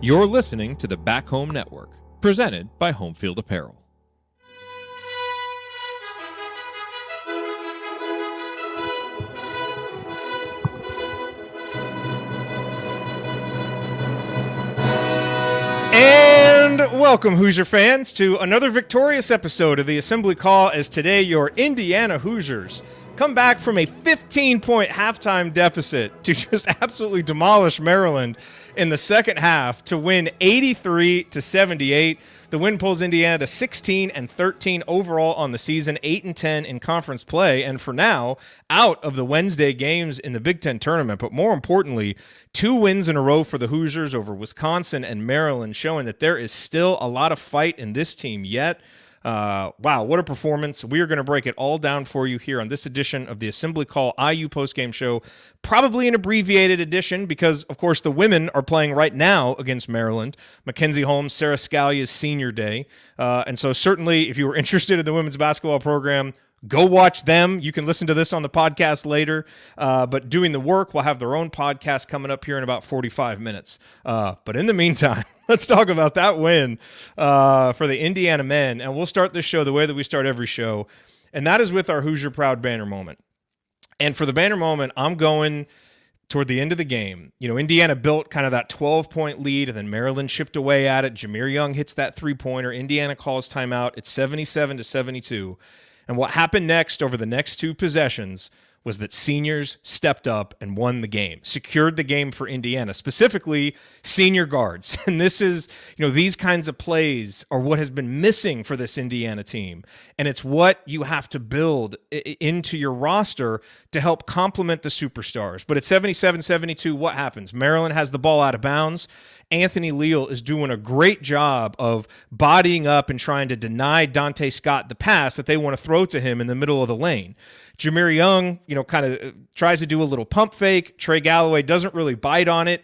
You're listening to the Back Home Network, presented by Homefield Apparel. And welcome, Hoosier fans, to another victorious episode of the Assembly Call, as today your Indiana Hoosiers come back from a 15-point halftime deficit to just absolutely demolish Maryland in the second half to win 83-78. The win pulls Indiana to 16-13 overall on the season, 8-10 in conference play, and for now, out of the Wednesday games in the Big Ten tournament. But more importantly, 2 wins in a row for the Hoosiers over Wisconsin and Maryland, showing that there is still a lot of fight in this team yet. Wow, what a performance. We are going to break it all down for you here on this edition of the Assembly Call IU postgame show. Probably an abbreviated edition because, of course, the women are playing right now against Maryland. Mackenzie Holmes, Sarah Scalia's senior day. And so certainly if you were interested in the women's basketball program, go watch them. You can listen to this on the podcast later. But doing the work, we'll have their own podcast coming up here in about 45 minutes. But in the meantime, let's talk about that win for the Indiana men. And we'll start this show the way that we start every show, and that is with our Hoosier Proud banner moment. And for the banner moment, I'm going toward the end of the game. You know, Indiana built kind of that 12-point lead, and then Maryland chipped away at it. Jameer Young hits that three-pointer. Indiana calls timeout. It's 77-72. And what happened next over the next 2 possessions was that seniors stepped up and won the game, secured the game for Indiana, specifically senior guards. And this is, you know, these kinds of plays are what has been missing for this Indiana team. And it's what you have to build into your roster to help complement the superstars. But at 77-72, what happens? Maryland has the ball out of bounds. Anthony Leal is doing a great job of bodying up and trying to deny Dante Scott the pass that they want to throw to him in the middle of the lane. Jameer Young, you know, kind of tries to do a little pump fake. Trey Galloway doesn't really bite on it,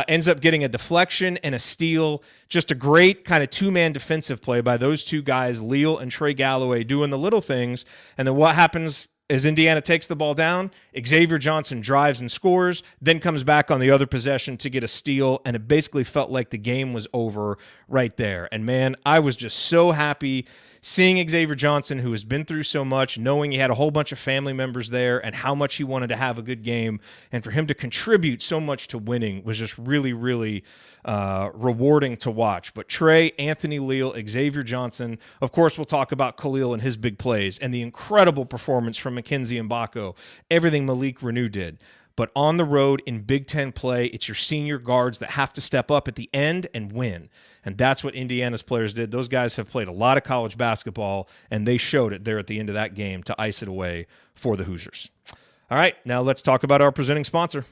ends up getting a deflection and a steal. Just a great kind of 2-man defensive play by those 2 guys, Leal and Trey Galloway, doing the little things. And then what happens as Indiana takes the ball down? Xavier Johnson drives and scores, then comes back on the other possession to get a steal, and it basically felt like the game was over right there. And man, I was just so happy seeing Xavier Johnson, who has been through so much, knowing he had a whole bunch of family members there and how much he wanted to have a good game, and for him to contribute so much to winning was just really, really rewarding to watch. But Trey, Anthony Leal, Xavier Johnson, of course, we'll talk about Khalil and his big plays and the incredible performance from Mackenzie Mbako, everything Malik Renew did. But on the road in Big Ten play, it's your senior guards that have to step up at the end and win. And that's what Indiana's players did. Those guys have played a lot of college basketball, and they showed it there at the end of that game to ice it away for the Hoosiers. All right, now let's talk about our presenting sponsor.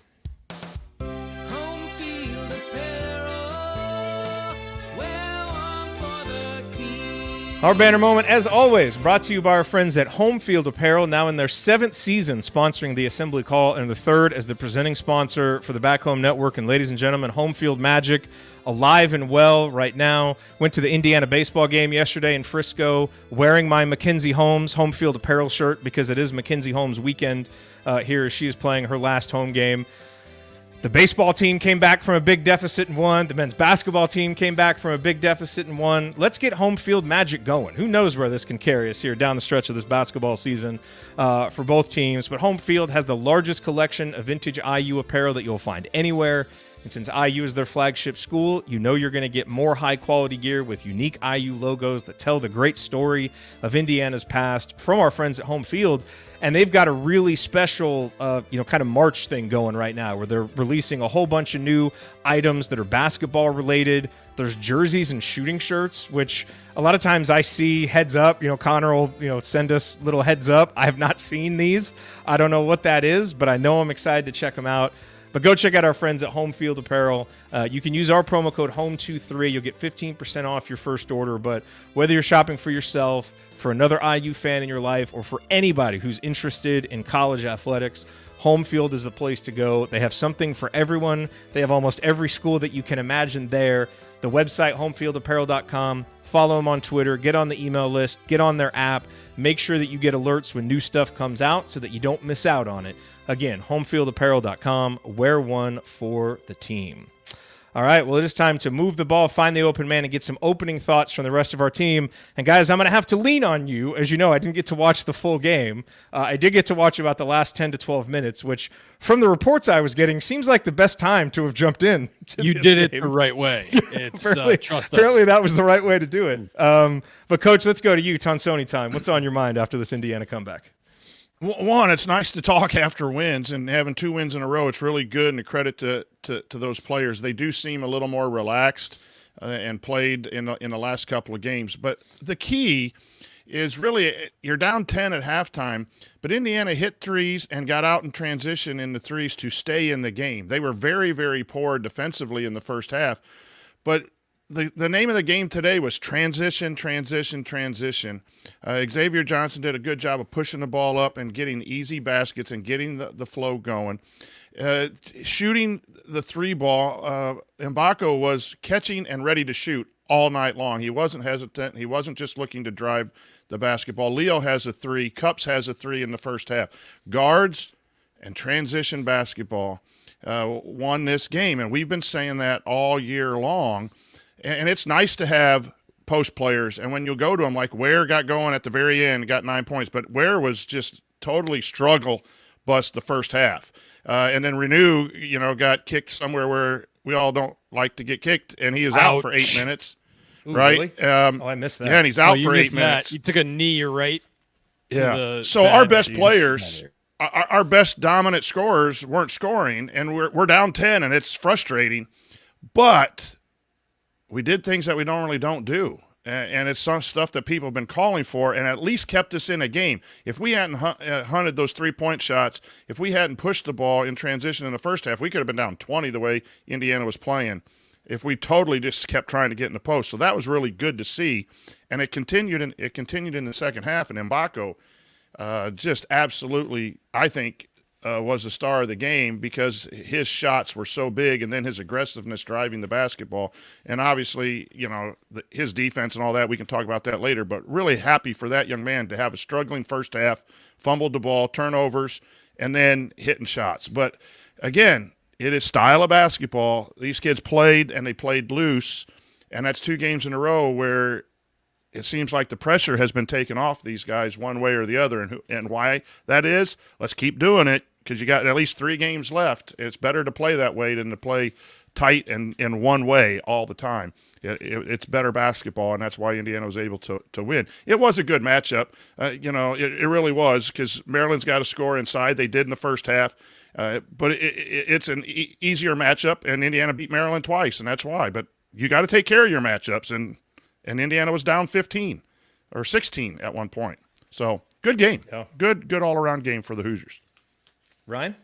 Our banner moment, as always, brought to you by our friends at Homefield Apparel, now in their 7th season sponsoring the Assembly Call, and the 3rd as the presenting sponsor for the Back Home Network. And ladies and gentlemen, Homefield Magic, alive and well right now. Went to the Indiana baseball game yesterday in Frisco, wearing my Mackenzie Holmes Homefield Apparel shirt because it is Mackenzie Holmes weekend here as she is playing her last home game. The baseball team came back from a big deficit and won. The men's basketball team came back from a big deficit and won. Let's get home field magic going. Who knows where this can carry us here down the stretch of this basketball season for both teams. But Home Field has the largest collection of vintage IU apparel that you'll find anywhere. And since IU is their flagship school, you know you're going to get more high-quality gear with unique IU logos that tell the great story of Indiana's past from our friends at Home Field. And they've got a really special, kind of March thing going right now where they're releasing a whole bunch of new items that are basketball related. There's jerseys and shooting shirts, which a lot of times I see heads up. Connor will, send us little heads up. I have not seen these. I don't know what that is, but I know I'm excited to check them out. But go check out our friends at Home Field Apparel. You can use our promo code HOME23. You'll get 15% off your first order. But whether you're shopping for yourself, for another IU fan in your life, or for anybody who's interested in college athletics, Home Field is the place to go. They have something for everyone. They have almost every school that you can imagine there. The website, homefieldapparel.com. Follow them on Twitter. Get on the email list. Get on their app. Make sure that you get alerts when new stuff comes out so that you don't miss out on it. Again, homefieldapparel.com. Wear one for the team. All right, well, it is time to move the ball, find the open man, and get some opening thoughts from the rest of our team. And, guys, I'm going to have to lean on you. As you know, I didn't get to watch the full game. I did get to watch about the last 10 to 12 minutes, which, from the reports I was getting, seems like the best time to have jumped in. You did it the right way. It's trust us. Apparently that was the right way to do it. But, Coach, let's go to you, Tonsoni time. What's on your mind after this Indiana comeback? One, it's nice to talk after wins, and having 2 wins in a row, it's really good, and a credit to those players. They do seem a little more relaxed and played in the last couple of games. But the key is really you're down 10 at halftime, but Indiana hit threes and got out in transition in the threes to stay in the game. They were very, very poor defensively in the first half, but the name of the game today was transition. Xavier Johnson did a good job of pushing the ball up and getting easy baskets and getting the flow going. Shooting the 3-ball, Mbako was catching and ready to shoot all night long. He wasn't hesitant. He wasn't just looking to drive the basketball. Leo has a 3. Cups has a 3 in the first half. Guards and transition basketball won this game, and we've been saying that all year long. And it's nice to have post players. And when you go to them, like Ware got going at the very end, got 9 points, but Ware was just totally struggle bust the first half. And then Renew, got kicked somewhere where we all don't like to get kicked, and he is out for 8 minutes. Ooh, right? Really? I missed that. Yeah, and he's out for 8 minutes. That. You took a knee, you're right. Yeah. So our best players, our best dominant scorers weren't scoring, and we're down 10, and it's frustrating. But we did things that we normally don't do, and it's some stuff that people have been calling for and at least kept us in a game. If we hadn't hunted those 3-point shots, if we hadn't pushed the ball in transition in the first half, we could have been down 20 the way Indiana was playing if we totally just kept trying to get in the post. So that was really good to see, and it continued in the second half, and Mbako just absolutely, I think, was the star of the game because his shots were so big, and then his aggressiveness driving the basketball. And obviously, his defense and all that, we can talk about that later, but really happy for that young man to have a struggling first half, fumbled the ball, turnovers, and then hitting shots. But again, it is style of basketball. These kids played, and they played loose, and that's 2 games in a row where it seems like the pressure has been taken off these guys one way or the other. And why that is, let's keep doing it, because you got at least 3 games left. It's better to play that way than to play tight and in one way all the time. It's better basketball, and that's why Indiana was able to win. It was a good matchup. It really was, because Maryland's got to score inside. They did in the first half. But it's an easier matchup, and Indiana beat Maryland twice, and that's why. But you got to take care of your matchups, and Indiana was down 15 or 16 at one point. So good game. Yeah. Good all-around game for the Hoosiers. Ryan?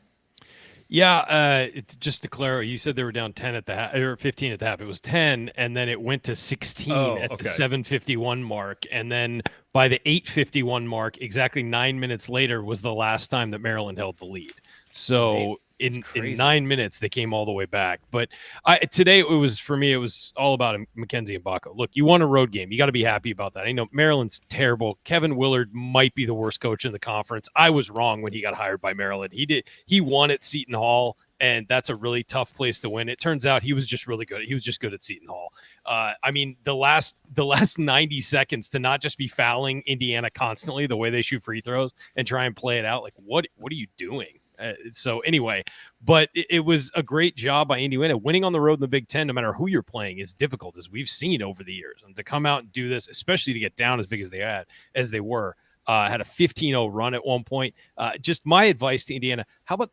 Yeah, it's just to clarify, you said they were down 10 at the half, or 15 at the half. It was 10, and then it went to 16 at the 7:51 mark. And then by the 8:51 mark, exactly 9 minutes later, was the last time that Maryland held the lead. So in 9 minutes, they came all the way back. But today, it was all about Mackenzie Mbako. Look, you won a road game. You got to be happy about that. I know Maryland's terrible. Kevin Willard might be the worst coach in the conference. I was wrong when he got hired by Maryland. He won at Seton Hall, and that's a really tough place to win. It turns out he was just really good. He was just good at Seton Hall. The last 90 seconds to not just be fouling Indiana constantly the way they shoot free throws and try and play it out. Like, what are you doing? So anyway, but it was a great job by Indiana. Winning on the road in the Big Ten, no matter who you're playing, is difficult, as we've seen over the years. And to come out and do this, especially to get down as big as they were, had a 15-0 run at one point. Just my advice to Indiana: how about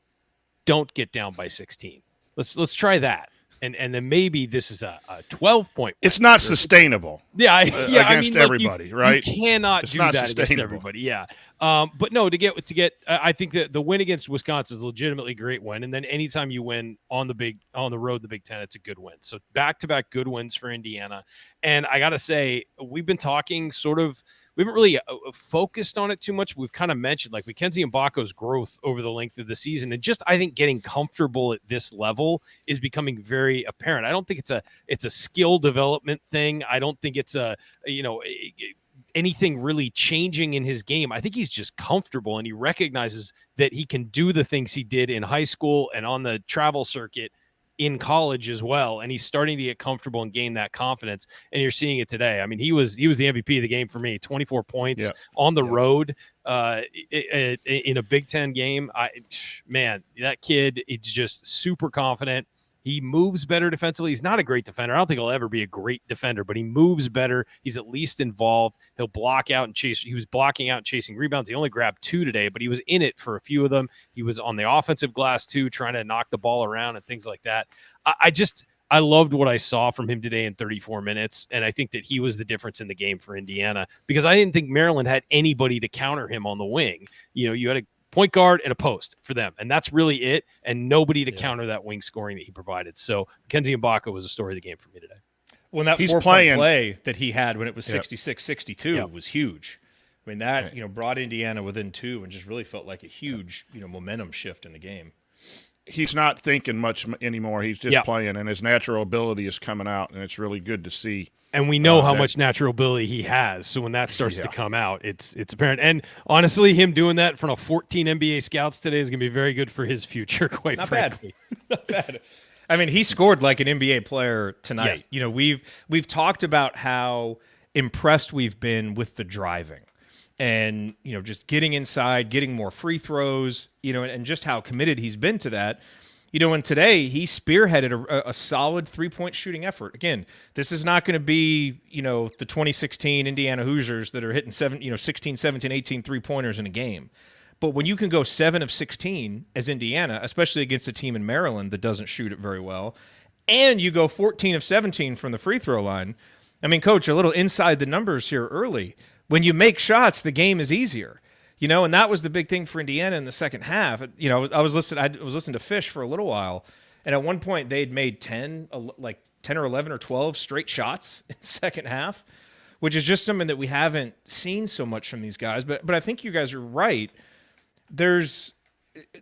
don't get down by 16? Let's try that. And then maybe this is a 12-point. It's not sustainable. Against everybody, right? You cannot do that against everybody. Yeah. But no, to get, I think that the win against Wisconsin is legitimately a great win. And then anytime you win on the road in the Big Ten, it's a good win. So back-to-back good wins for Indiana. And I got to say, we've been talking we haven't really focused on it too much. We've kind of mentioned like Mackenzie Mbako's growth over the length of the season, and just I think getting comfortable at this level is becoming very apparent. I don't think it's a skill development thing. I don't think it's anything really changing in his game. I think he's just comfortable, and he recognizes that he can do the things he did in high school and on the travel circuit in college as well, and he's starting to get comfortable and gain that confidence, and you're seeing it today. I mean, he was the MVP of the game for me. 24 points on the road in a Big Ten game. Man, that kid is just super confident. He moves better defensively. He's not a great defender. I don't think he'll ever be a great defender, but he moves better. He's at least involved. He'll block out and chase. He was blocking out and chasing rebounds. He only grabbed 2 today, but he was in it for a few of them. He was on the offensive glass too, trying to knock the ball around and things like that. I loved what I saw from him today in 34 minutes, and I think that he was the difference in the game for Indiana, because I didn't think Maryland had anybody to counter him on the wing. You know, you had a point guard and a post for them, and that's really it, and nobody to counter that wing scoring that he provided. So Mackenzie Mbaka was a story of the game for me today. When that 4-point play that he had when it was 66-62 was huge. I mean, that brought Indiana within 2 and just really felt like a huge momentum shift in the game. He's not thinking much anymore. He's just playing, and his natural ability is coming out, and it's really good to see. And we know how much natural ability he has. So when that starts to come out, it's apparent. And honestly, him doing that in front of 14 NBA scouts today is going to be very good for his future, quite frankly. Not bad. I mean, he scored like an NBA player tonight. Yes. You know, we've talked about how impressed we've been with the driving and, just getting inside, getting more free throws, and just how committed he's been to that. And today he spearheaded a solid 3-point shooting effort. Again, this is not going to be, the 2016 Indiana Hoosiers that are hitting 16, 17, 18 3-pointers in a game. But when you can go 7 of 16 as Indiana, especially against a team in Maryland that doesn't shoot it very well, and you go 14 of 17 from the free throw line, I mean, Coach, a little inside the numbers here early. When you make shots, the game is easier. And that was the big thing for Indiana in the second half. I was listening to Fish for a little while, and at one point they'd made 10 or 11 or 12 straight shots in the second half, which is just something that we haven't seen so much from these guys. But I think you guys are right.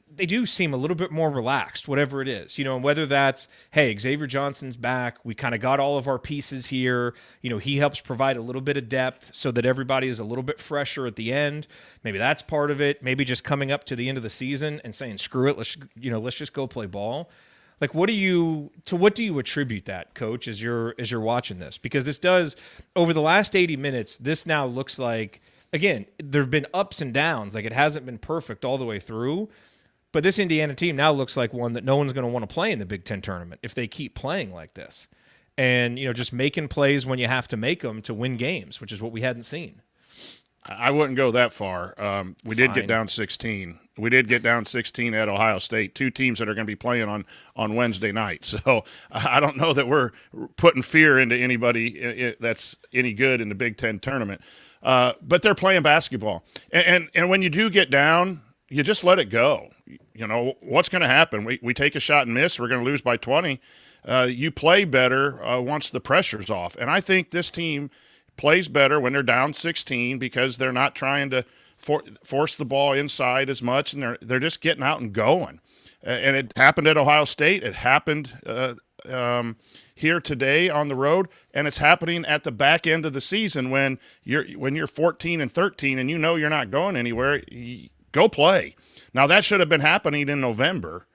They do seem a little bit more relaxed, whatever it is, and whether that's, hey, Xavier Johnson's back. We kind of got all of our pieces here. He helps provide a little bit of depth so that everybody is a little bit fresher at the end. Maybe that's part of it. Maybe just coming up to the end of the season and saying, screw it. Let's just go play ball. Like, what do you attribute that, Coach, as you're watching this? Because this does, over the last 80 minutes, this now looks like, again, there have been ups and downs. Like, it hasn't been perfect all the way through. But this Indiana team now looks like one that no one's going to want to play in the Big Ten tournament if they keep playing like this. And, just making plays when you have to make them to win games, which is what we hadn't seen. I wouldn't go that far. We did get down 16. We did get down 16 at Ohio State, 2 teams that are going to be playing on Wednesday night. So I don't know that we're putting fear into anybody that's any good in the Big Ten tournament. But they're playing basketball. And when you do get down, you just let it go. What's going to happen? We take a shot and miss. We're going to lose by 20. You play better once the pressure's off. And I think this team plays better when they're down 16 because they're not trying to force the ball inside as much, and they're just getting out and going. And it happened at Ohio State. It happened here today on the road, and it's happening at the back end of the season when you're 14 and 13 and you're not going anywhere. Go play. Now, that should have been happening in November.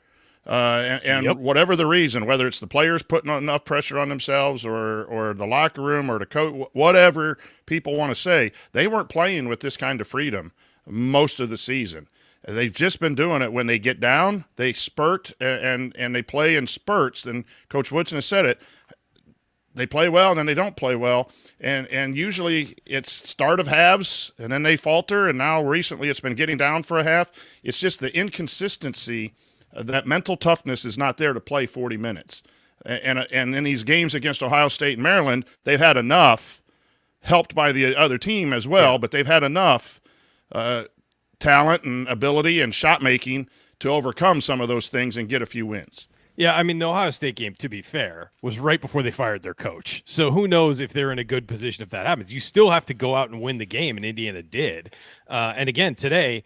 Whatever the reason, whether it's the players putting enough pressure on themselves or the locker room or the coach, whatever people want to say, they weren't playing with this kind of freedom most of the season. They've just been doing it when they get down, they spurt and they play in spurts. And Coach Woodson has said it. They play well and then they don't play well. And usually it's start of halves and then they falter. And now recently it's been getting down for a half. It's just the inconsistency. That mental toughness is not there to play 40 minutes. And in these games against Ohio State and Maryland, they've had enough, helped by the other team as well, but they've had enough talent and ability and shot making to overcome some of those things and get a few wins. Yeah, I mean, the Ohio State game, to be fair, was right before they fired their coach. So who knows if they're in a good position if that happens. You still have to go out and win the game, and Indiana did. And again, today,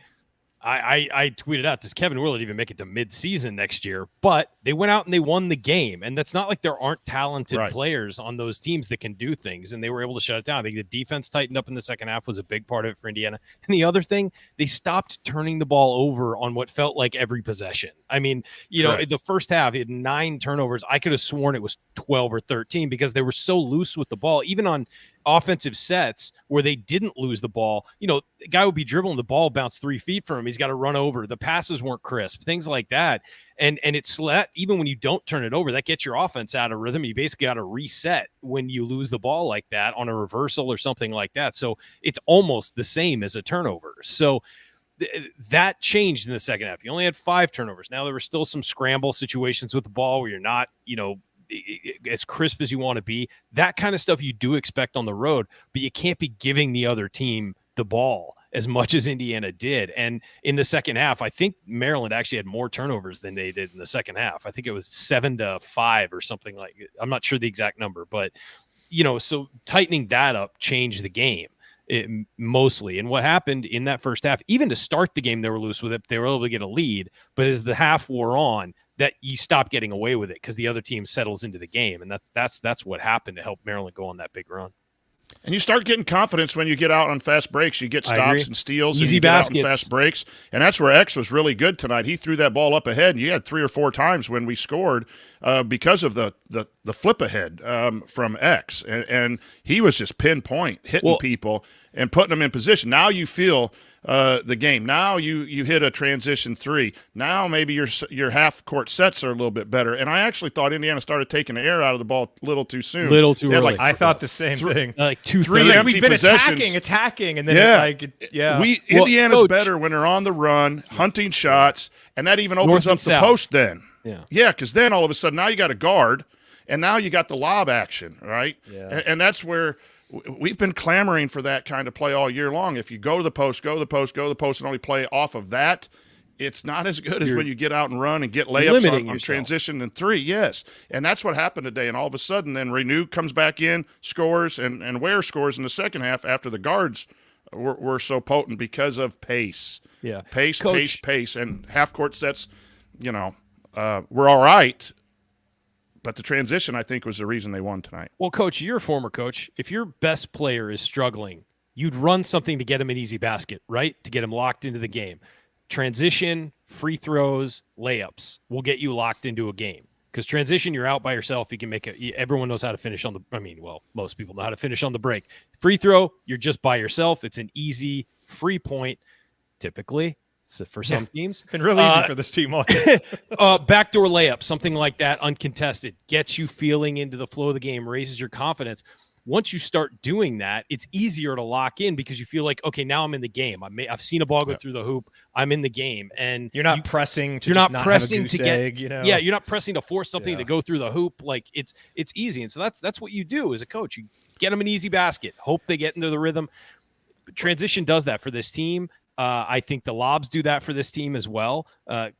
I tweeted out, does Kevin Willard even make it to mid-season next year? But they went out and they won the game. And that's not like there aren't talented players on those teams that can do things. And they were able to shut it down. I think the defense tightened up in the second half was a big part of it for Indiana. And the other thing, they stopped turning the ball over on what felt like every possession. I mean, the first half, he had 9 turnovers. I could have sworn it was 12 or 13 because they were so loose with the ball, even on offensive sets where they didn't lose the ball. The guy would be dribbling, the ball bounced 3 feet from him. He's got to run over. The passes weren't crisp, things like that. And it's that even when you don't turn it over, that gets your offense out of rhythm. You basically got to reset when you lose the ball like that on a reversal or something like that. So it's almost the same as a turnover. So that changed in the second half. You only had 5 turnovers. Now there were still some scramble situations with the ball where you're not, as crisp as you want to be. That kind of stuff you do expect on the road, but you can't be giving the other team the ball as much as Indiana did. And in the second half, I think Maryland actually had more turnovers than they did in the second half. I think it was 7-5 or something like it. I'm not sure the exact number, but so tightening that up changed the game. Mostly. And what happened in that first half, even to start the game, they were loose with it. They were able to get a lead. But as the half wore on, that you stop getting away with it because the other team settles into the game. And that's what happened to help Maryland go on that big run. And you start getting confidence when you get out on fast breaks. You get stops and steals. Easy and you baskets. Get out on fast breaks. And that's where X was really good tonight. He threw that ball up ahead. And you had 3 or 4 times when we scored because of the flip ahead from X. And he was just pinpoint hitting people and putting them in position. Now you feel the game. Now you hit a transition 3. Now maybe your half court sets are a little bit better. And I actually thought Indiana started taking the air out of the ball a little too soon. Little too early. I thought the same thing. Like 2 3 empty we've been possessions. attacking, and then Indiana's Coach, better when they're on the run, hunting shots, and that even opens up the post then. Yeah, because then all of a sudden now you got a guard, and now you got the lob action, right? Yeah. And that's where we've been clamoring for that kind of play all year long. If you go to the post, and only play off of that, it's not as good as when you get out and run and get layups on transition and 3. Yes, and that's what happened today. And all of a sudden, then Renew comes back in, scores, and Ware scores in the second half after the guards were so potent because of pace. Yeah, pace, and half court sets. Were all right. But the transition, I think, was the reason they won tonight. Well, Coach, you're a former coach. If your best player is struggling, you'd run something to get him an easy basket, right? To get him locked into the game. Transition, free throws, layups will get you locked into a game. Because transition, you're out by yourself. You can make it. Everyone knows how to finish on the. Most people know how to finish on the break. Free throw, you're just by yourself. It's an easy free point, typically. So for some teams, it's been real easy for this team all year. Backdoor layup, something like that, uncontested, gets you feeling into the flow of the game, raises your confidence. Once you start doing that, it's easier to lock in because you feel like, okay, now I'm in the game. I've seen a ball go through the hoop. I'm in the game, and you're not pressing to. You're not not pressing have a goose to get. egg, Yeah, you're not pressing to force something to go through the hoop. Like it's easy, and so that's what you do as a coach. You get them an easy basket. Hope they get into the rhythm. Transition does that for this team. I think the lobs do that for this team as well.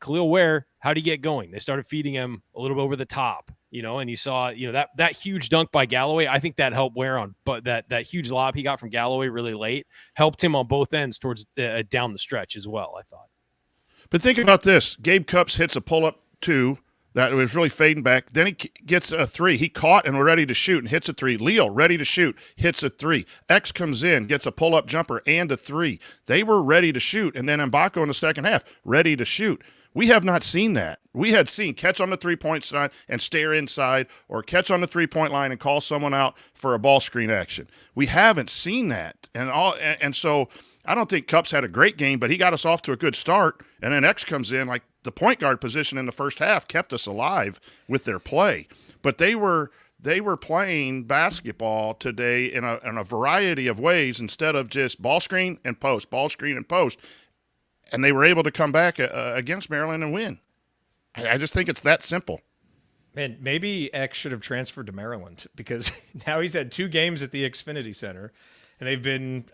Khalil Ware, how do you get going? They started feeding him a little bit over the top, and you saw, that huge dunk by Galloway. I think that helped Ware on, but that huge lob he got from Galloway really late helped him on both ends towards down the stretch as well, I thought. But think about this. Gabe Cupps hits a pull-up 2 that was really fading back. Then he gets a 3. He caught and was ready to shoot and hits a 3. Leo, ready to shoot, hits a 3. X comes in, gets a pull-up jumper and a 3. They were ready to shoot. And then Mbako in the second half, ready to shoot. We have not seen that. We had seen catch on the three-point line and stare inside, or catch on the three-point line and call someone out for a ball screen action. We haven't seen that. And so I don't think Cupps had a great game, but he got us off to a good start. And then X comes in, like the point guard position in the first half kept us alive with their play. But they were playing basketball today in a variety of ways instead of just ball screen and post. And they were able to come back against Maryland and win. I just think it's that simple. Man, maybe X should have transferred to Maryland because now he's had 2 games at the Xfinity Center, and they've been,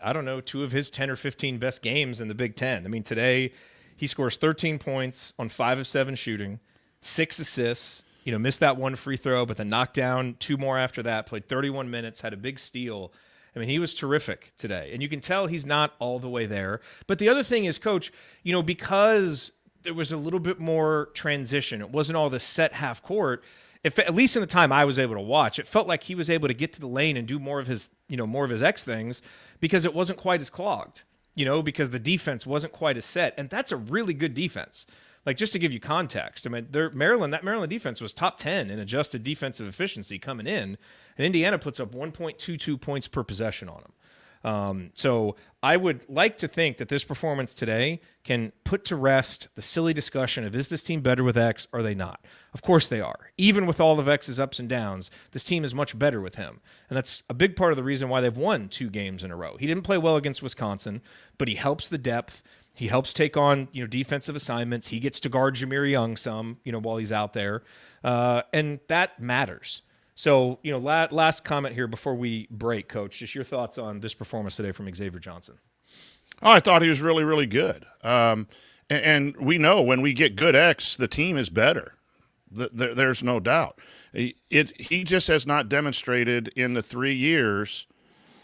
2 of his 10 or 15 best games in the Big Ten. I mean, today he scores 13 points on 5 of 7 shooting, 6 assists, missed that 1 free throw, but then knocked down 2 more after that, played 31 minutes, had a big steal. I mean, he was terrific today. And you can tell he's not all the way there. But the other thing is, Coach, because there was a little bit more transition, it wasn't all the set half court. At least in the time I was able to watch, it felt like he was able to get to the lane and do more of his X things because it wasn't quite as clogged, because the defense wasn't quite as set. And that's a really good defense. Like, just to give you context, I mean, that Maryland defense was top 10 in adjusted defensive efficiency coming in, and Indiana puts up 1.22 points per possession on them. So I would like to think that this performance today can put to rest the silly discussion of, is this team better with X or are they not? Of course they are. Even with all of X's ups and downs, this team is much better with him. And that's a big part of the reason why they've won 2 games in a row. He didn't play well against Wisconsin, but he helps the depth. He helps take on, defensive assignments. He gets to guard Jameer Young some, while he's out there. And that matters. So, last comment here before we break, Coach, just your thoughts on this performance today from Xavier Johnson. Oh, I thought he was really, really good. And we know when we get good X, the team is better. There's no doubt. He just has not demonstrated in the 3 years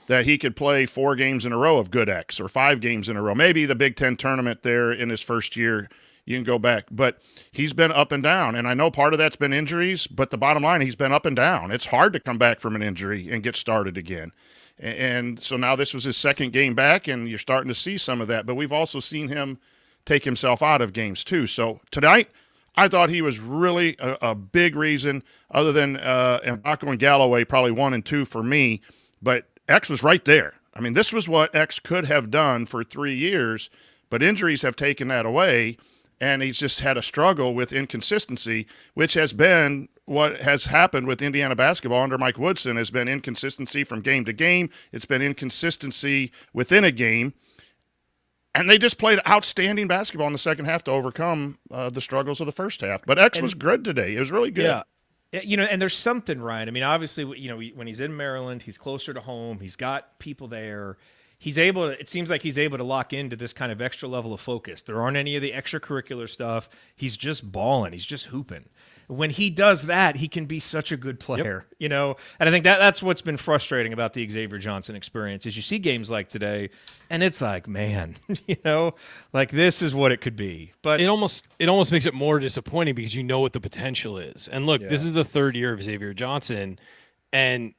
that he could play 4 games in a row of good X or 5 games in a row. Maybe the Big Ten tournament there in his first year, you can go back. But he's been up and down, and I know part of that's been injuries, but the bottom line, he's been up and down. It's hard to come back from an injury and get started again. And so now this was his second game back, and you're starting to see some of that. But we've also seen him take himself out of games too. So tonight, I thought he was really a big reason, other than Mbako and Galloway, probably 1 and 2 for me. But X was right there. I mean, this was what X could have done for 3 years, but injuries have taken that away. And he's just had a struggle with inconsistency, which has been what has happened with Indiana basketball under Mike Woodson. Has been inconsistency from game to game. It's been inconsistency within a game. And they just played outstanding basketball in the second half to overcome the struggles of the first half. But X was good today. It was really good. Yeah. And there's something, Ryan. I mean, obviously, when he's in Maryland, he's closer to home. He's got people there. It seems like he's able to lock into this kind of extra level of focus. There aren't any of the extracurricular stuff. He's just balling. He's just hooping. When he does that, he can be such a good player, And I think that's what's been frustrating about the Xavier Johnson experience is you see games like today, and it's like, man, like this is what it could be. But it almost makes it more disappointing because you know what the potential is. And look, This is the 3rd year of Xavier Johnson, and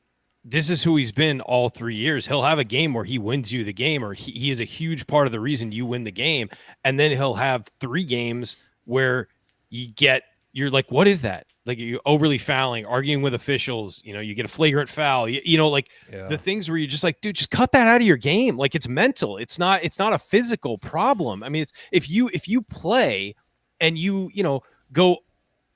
this is who he's been all 3 years. He'll have a game where he wins you the game, or he is a huge part of the reason you win the game. And then he'll have 3 games where you're like, what is that? Like, you're overly fouling, arguing with officials, you get a flagrant foul, the things where you're just like, dude, just cut that out of your game. Like, it's mental. It's not a physical problem. I mean, it's if you play and you go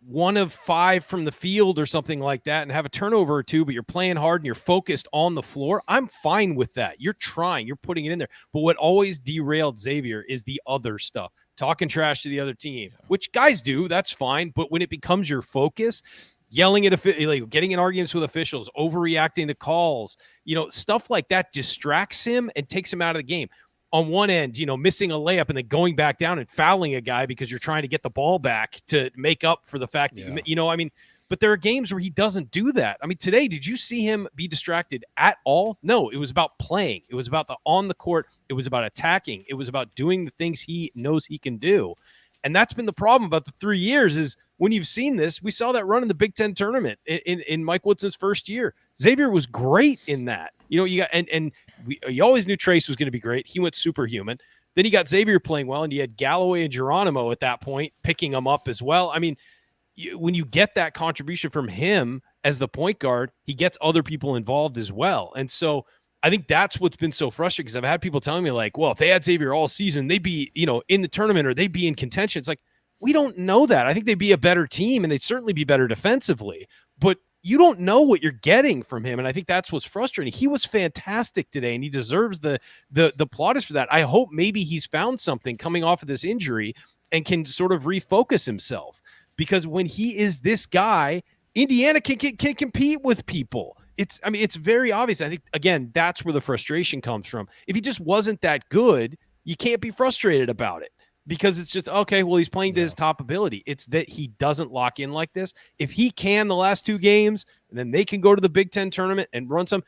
1 of 5 from the field or something like that and have a turnover or 2, but you're playing hard and you're focused on the floor, I'm fine with that. You're trying, you're putting it in there. But what always derailed Xavier is the other stuff, talking trash to the other team, which guys do, that's fine. But when it becomes your focus, yelling at getting in arguments with officials, overreacting to calls, stuff like that distracts him and takes him out of the game. On one end, missing a layup and then going back down and fouling a guy because you're trying to get the ball back to make up for the fact that, but there are games where he doesn't do that. I mean, today, did you see him be distracted at all? No, it was about playing. It was about on the court. It was about attacking. It was about doing the things he knows he can do. And that's been the problem about the 3 years is when you've seen this, we saw that run in the Big Ten tournament in Mike Woodson's first year. Xavier was great in that. You always knew Trace was going to be great. He went superhuman. Then he got Xavier playing well, and you had Galloway and Geronimo at that point picking him up as well. I mean, when you get that contribution from him as the point guard, he gets other people involved as well. And so I think that's what's been so frustrating because I've had people telling me like, well, if they had Xavier all season, they'd be, in the tournament or they'd be in contention. It's like, we don't know that. I think they'd be a better team and they'd certainly be better defensively, but you don't know what you're getting from him. And I think that's what's frustrating. He was fantastic today and he deserves the plaudits for that. I hope maybe he's found something coming off of this injury and can sort of refocus himself because when he is this guy, Indiana can compete with people. It's very obvious. I think, again, that's where the frustration comes from. If he just wasn't that good, you can't be frustrated about it because it's just, okay, well, he's playing to his top ability. It's that he doesn't lock in like this. If he can the last 2 games, and then they can go to the Big Ten tournament and run some,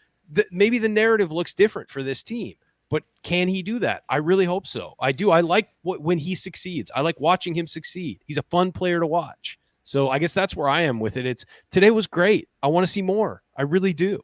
maybe the narrative looks different for this team. But can he do that? I really hope so. I do. I like when he succeeds. I like watching him succeed. He's a fun player to watch. So I guess that's where I am with it. Today was great. I want to see more. I really do.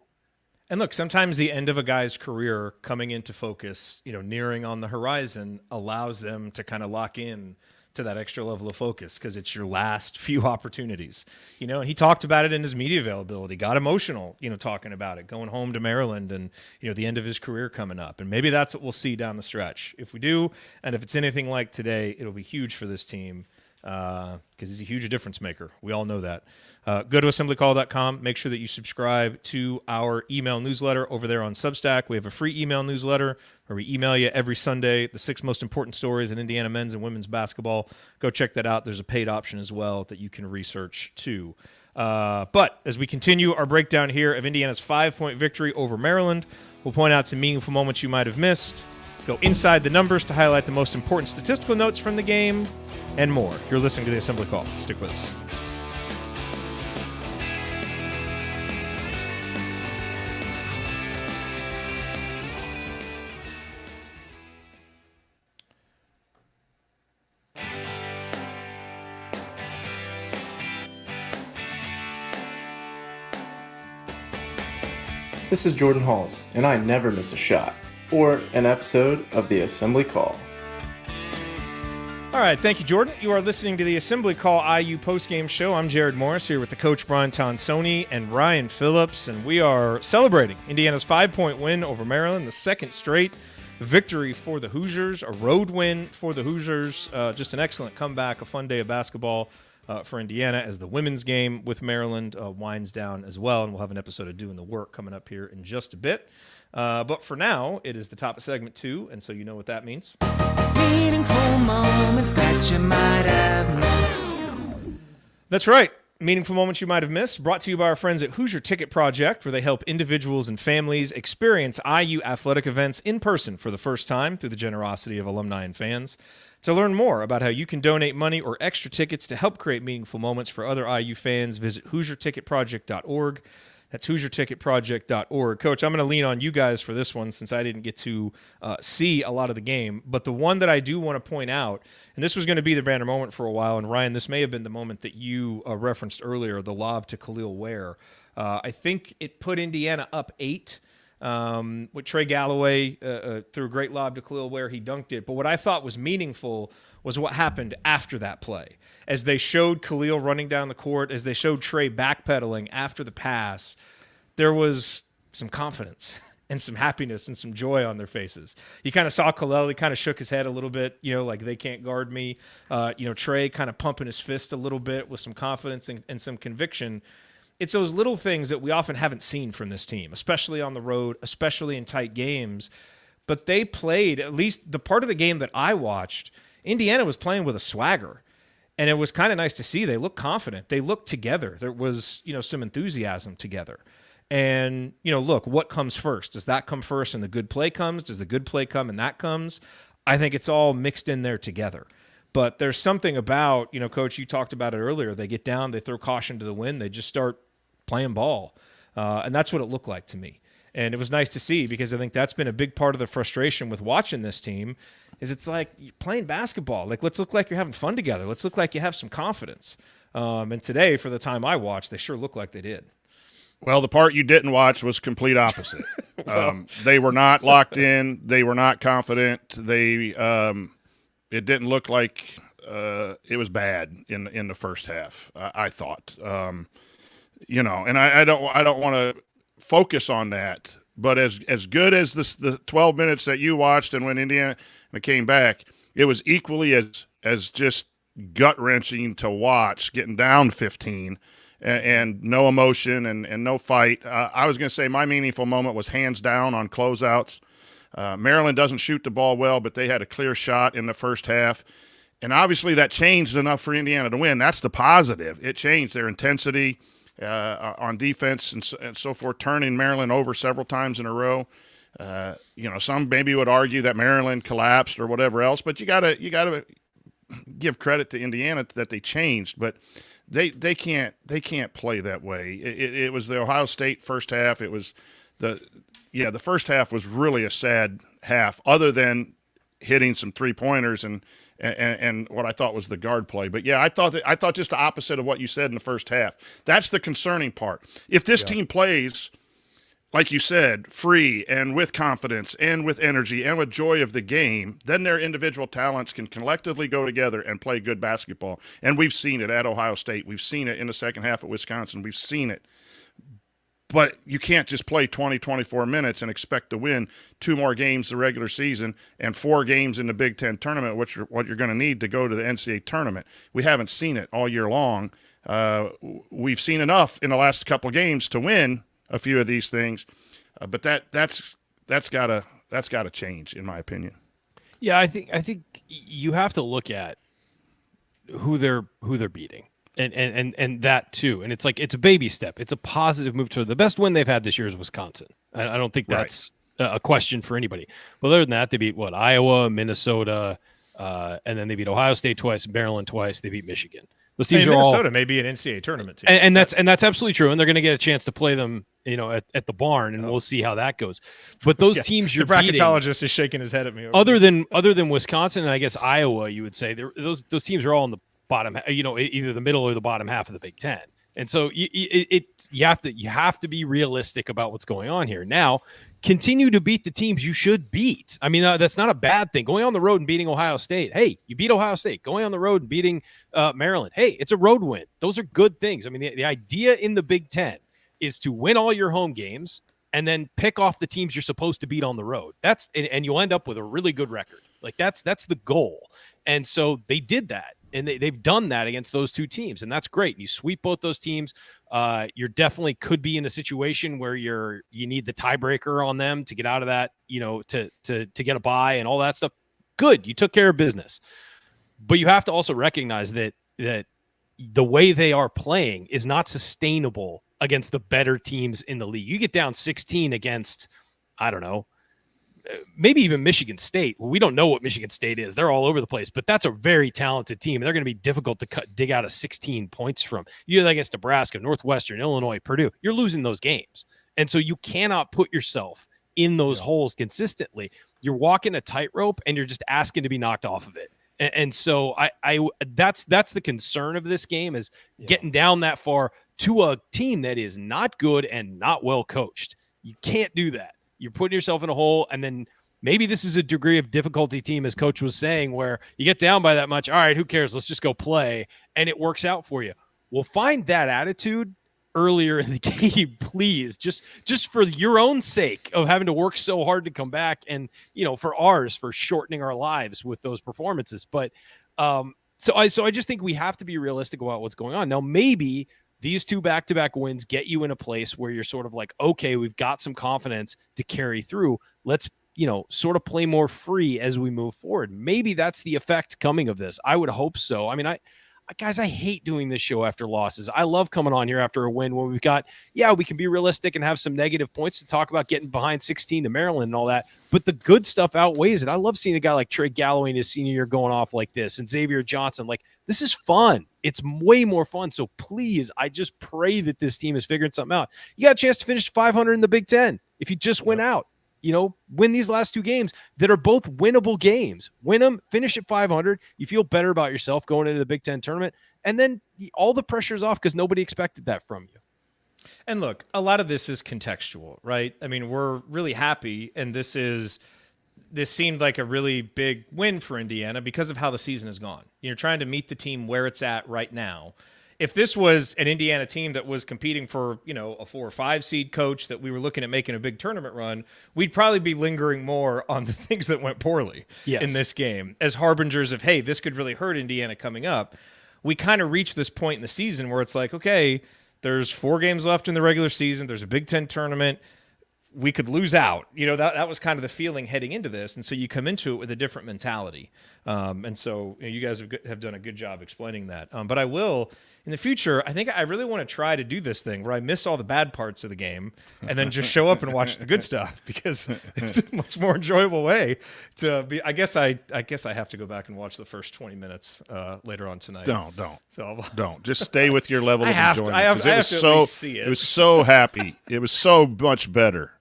And look, sometimes the end of a guy's career coming into focus, nearing on the horizon allows them to kind of lock in to that extra level of focus because it's your last few opportunities, and he talked about it in his media availability, got emotional, talking about it, going home to Maryland and, the end of his career coming up. And maybe that's what we'll see down the stretch. If we do, and if it's anything like today, it'll be huge for this team because he's a huge difference maker. We all know that. Go to assemblycall.com. Make sure that you subscribe to our email newsletter over there on Substack. We have a free email newsletter where we email you every Sunday the 6 most important stories in Indiana men's and women's basketball. Go check that out. There's a paid option as well that you can research too. But as we continue our breakdown here of Indiana's 5-point victory over Maryland, we'll point out some meaningful moments you might have missed, go inside the numbers to highlight the most important statistical notes from the game, and more. You're listening to the Assembly Call. Stick with us. This is Jordan Halls, and I never miss a shot or an episode of the Assembly Call. All right, thank you, Jordan. You are listening to the Assembly Call IU postgame show. I'm Jared Morris here with the coach Brian Tonsoni and Ryan Phillips, and we are celebrating Indiana's 5-point win over Maryland, the second straight victory for the Hoosiers, a road win for the Hoosiers. Just an excellent comeback, a fun day of basketball for Indiana as the women's game with Maryland winds down as well, and we'll have an episode of Doing the Work coming up here in just a bit. But for now, it is the top of segment 2, and so you know what that means. Meaningful moments that you might have missed. That's right. Meaningful moments you might have missed, brought to you by our friends at Hoosier Ticket Project, where they help individuals and families experience IU athletic events in person for the first time through the generosity of alumni and fans. To learn more about how you can donate money or extra tickets to help create meaningful moments for other IU fans, visit HoosierTicketProject.org. That's HoosierTicketProject.org. Coach, I'm going to lean on you guys for this one since I didn't get to see a lot of the game. But the one that I do want to point out, and this was going to be the banner moment for a while, and Ryan, this may have been the moment that you referenced earlier, the lob to Khalil Ware. I think it put Indiana up 8 with Trey Galloway threw a great lob to Khalil Ware. He dunked it. But what I thought was meaningful was what happened after that play. As they showed Khalil running down the court, as they showed Trey backpedaling after the pass, there was some confidence and some happiness and some joy on their faces. You kind of saw Khalil, he kind of shook his head a little bit, like they can't guard me. Trey kind of pumping his fist a little bit with some confidence and some conviction. It's those little things that we often haven't seen from this team, especially on the road, especially in tight games. But they played, at least the part of the game that I watched, Indiana was playing with a swagger. And it was kind of nice to see. They looked confident. They looked together. There was, some enthusiasm together. And, look, what comes first? Does that come first and the good play comes? Does the good play come and that comes? I think it's all mixed in there together. But there's something about, Coach, you talked about it earlier. They get down, they throw caution to the wind, they just start playing ball. And that's what it looked like to me. And it was nice to see because I think that's been a big part of the frustration with watching this team is it's like you're playing basketball. Like, let's look like you're having fun together. Let's look like you have some confidence. And today, for the time I watched, they sure looked like they did. Well, the part you didn't watch was complete opposite. They were not locked in. They were not confident. It didn't look like it was bad in the first half, I thought. And I don't want to focus on that, but as good as the 12 minutes that you watched and when Indiana came back, it was equally as just gut-wrenching to watch, getting down 15 and no emotion and no fight. I was going to say my meaningful moment was hands down on closeouts. Maryland doesn't shoot the ball well, but they had a clear shot in the first half. And obviously that changed enough for Indiana to win. That's the positive. It changed their intensity on defense and so forth, turning Maryland over several times in a row. Some maybe would argue that Maryland collapsed or whatever else, but you gotta give credit to Indiana that they changed. But they can't play that way. It was the Ohio State first half. It was the first half was really a sad half, other than hitting some 3-pointers and what I thought was the guard play. But yeah, I thought just the opposite of what you said in the first half. That's the concerning part. If this team plays like you said, free and with confidence and with energy and with joy of the game, then their individual talents can collectively go together and play good basketball. And we've seen it at Ohio State. We've seen it in the second half at Wisconsin. We've seen it. But you can't just play 20, 24 minutes and expect to win 2 more games the regular season and 4 games in the Big Ten tournament, which are what you're going to need to go to the NCAA tournament. We haven't seen it all year long. We've seen enough in the last couple of games to win a few of these things, but that's got to change, in my opinion. Yeah, I think you have to look at who they're beating, and that too. And it's like it's a baby step. It's a positive move toward the best win they've had this year is Wisconsin. I don't think that's a question for anybody. But other than that, they beat Iowa, Minnesota, and then they beat Ohio State twice, Maryland twice. They beat Michigan. Those teams are Minnesota may be an NCAA tournament team, and that's absolutely true. And they're going to get a chance to play them, at the barn, and we'll see how that goes. But those teams you're beating, the bracketologist is shaking his head at me. Other than Wisconsin and I guess Iowa, you would say those teams are all in the bottom, either the middle or the bottom half of the Big Ten. And so you have to be realistic about what's going on here. Now, continue to beat the teams you should beat. I mean, that's not a bad thing. Going on the road and beating Ohio State. Hey, you beat Ohio State. Going on the road and beating Maryland. Hey, it's a road win. Those are good things. I mean, the idea in the Big Ten is to win all your home games and then pick off the teams you're supposed to beat on the road. And you'll end up with a really good record. Like that's the goal. And so they did that. And they've done that against those 2 teams, and that's great. You sweep both those teams. You're definitely could be in a situation where you need the tiebreaker on them to get out of that, to get a bye and all that stuff. Good, you took care of business. But you have to also recognize that the way they are playing is not sustainable against the better teams in the league. You get down 16 against, I don't know, maybe even Michigan State. Well, we don't know what Michigan State is. They're all over the place, but that's a very talented team. They're going to be difficult to dig out of 16 points from. You against Nebraska, Northwestern, Illinois, Purdue. You're losing those games. And so you cannot put yourself in those holes consistently. You're walking a tightrope and you're just asking to be knocked off of it. And so that's the concern of this game is getting down that far to a team that is not good and not well coached. You can't do that. You're putting yourself in a hole, and then maybe this is a degree of difficulty team, as Coach was saying, where you get down by that much. All right, who cares? Let's just go play, and it works out for you. Well, find that attitude earlier in the game, please, just for your own sake of having to work so hard to come back, and for shortening our lives with those performances. But so I just think we have to be realistic about what's going on now. Maybe these 2 back-to-back wins get you in a place where you're sort of like, okay, we've got some confidence to carry through. Let's, sort of play more free as we move forward. Maybe that's the effect coming of this. I would hope so. I mean, guys, I hate doing this show after losses. I love coming on here after a win where we've got, we can be realistic and have some negative points to talk about getting behind 16 to Maryland and all that. But the good stuff outweighs it. I love seeing a guy like Trey Galloway in his senior year going off like this, and Xavier Johnson. Like, this is fun. It's way more fun. So please, I just pray that this team is figuring something out. You got a chance to finish 500 in the Big Ten if you just win out. Win these last 2 games that are both winnable games. Win them, finish at 500. You feel better about yourself going into the Big Ten tournament. And then all the pressure's off because nobody expected that from you. And look, a lot of this is contextual, right? I mean, we're really happy, and this seemed like a really big win for Indiana because of how the season has gone. You're trying to meet the team where it's at right now. If this was an Indiana team that was competing for, a 4 or 5 seed coach that we were looking at making a big tournament run, we'd probably be lingering more on the things that went poorly in this game as harbingers of, hey, this could really hurt Indiana coming up. We kind of reached this point in the season where it's like, okay, there's 4 games left in the regular season. There's a Big Ten tournament. We could lose out. That was kind of the feeling heading into this. And so you come into it with a different mentality. And so you guys have done a good job explaining that. But I will, in the future, I think I really want to try to do this thing where I miss all the bad parts of the game and then just show up and watch the good stuff, because it's a much more enjoyable way to be. I guess I have to go back and watch the first 20 minutes later on tonight. Don't. Just stay with your level of enjoyment. I have to at least see it. It was so happy. It was so much better.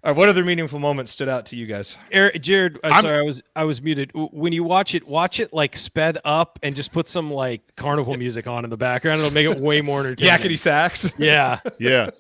All right, what other meaningful moments stood out to you guys? Jared, sorry, I was muted. When you watch it like sped up and just put some like carnival music on in the background. It'll make it way more entertaining. Yakety sax. Yeah. Yeah.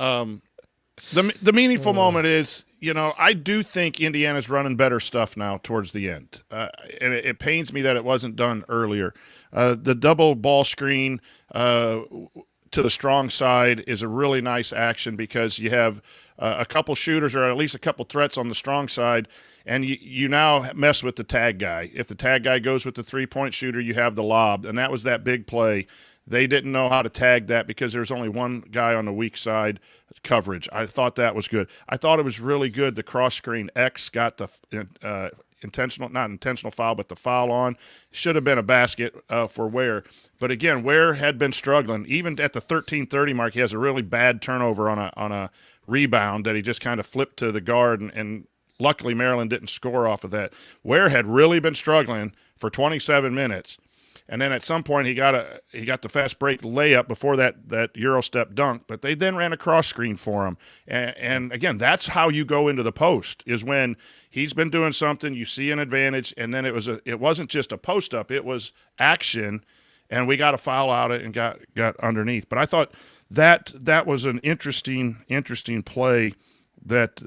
The meaningful moment is, I do think Indiana's running better stuff now towards the end. And it pains me that it wasn't done earlier. The double ball screen to the strong side is a really nice action because you have a couple shooters or at least a couple threats on the strong side, and you now mess with the tag guy. If the tag guy goes with the three-point shooter, you have the lob, and that was that big play. They didn't know how to tag that because there's only one guy on the weak side coverage. I thought that was good. I thought it was really good. The cross screen X got the not intentional foul, but the foul on. Should have been a basket for Ware. But again, Ware had been struggling. Even at the 13:30 mark, he has a really bad turnover on a rebound that he just kind of flipped to the guard, and luckily Maryland didn't score off of that. Ware had really been struggling for 27 minutes. And then at some point he got the fast break layup before that Euro step dunk, but they then ran a cross screen for him. And again, that's how you go into the post, is when he's been doing something, you see an advantage, and then it wasn't just a post up, it was action, and we got a foul out of it and got underneath. But I thought that was an interesting play that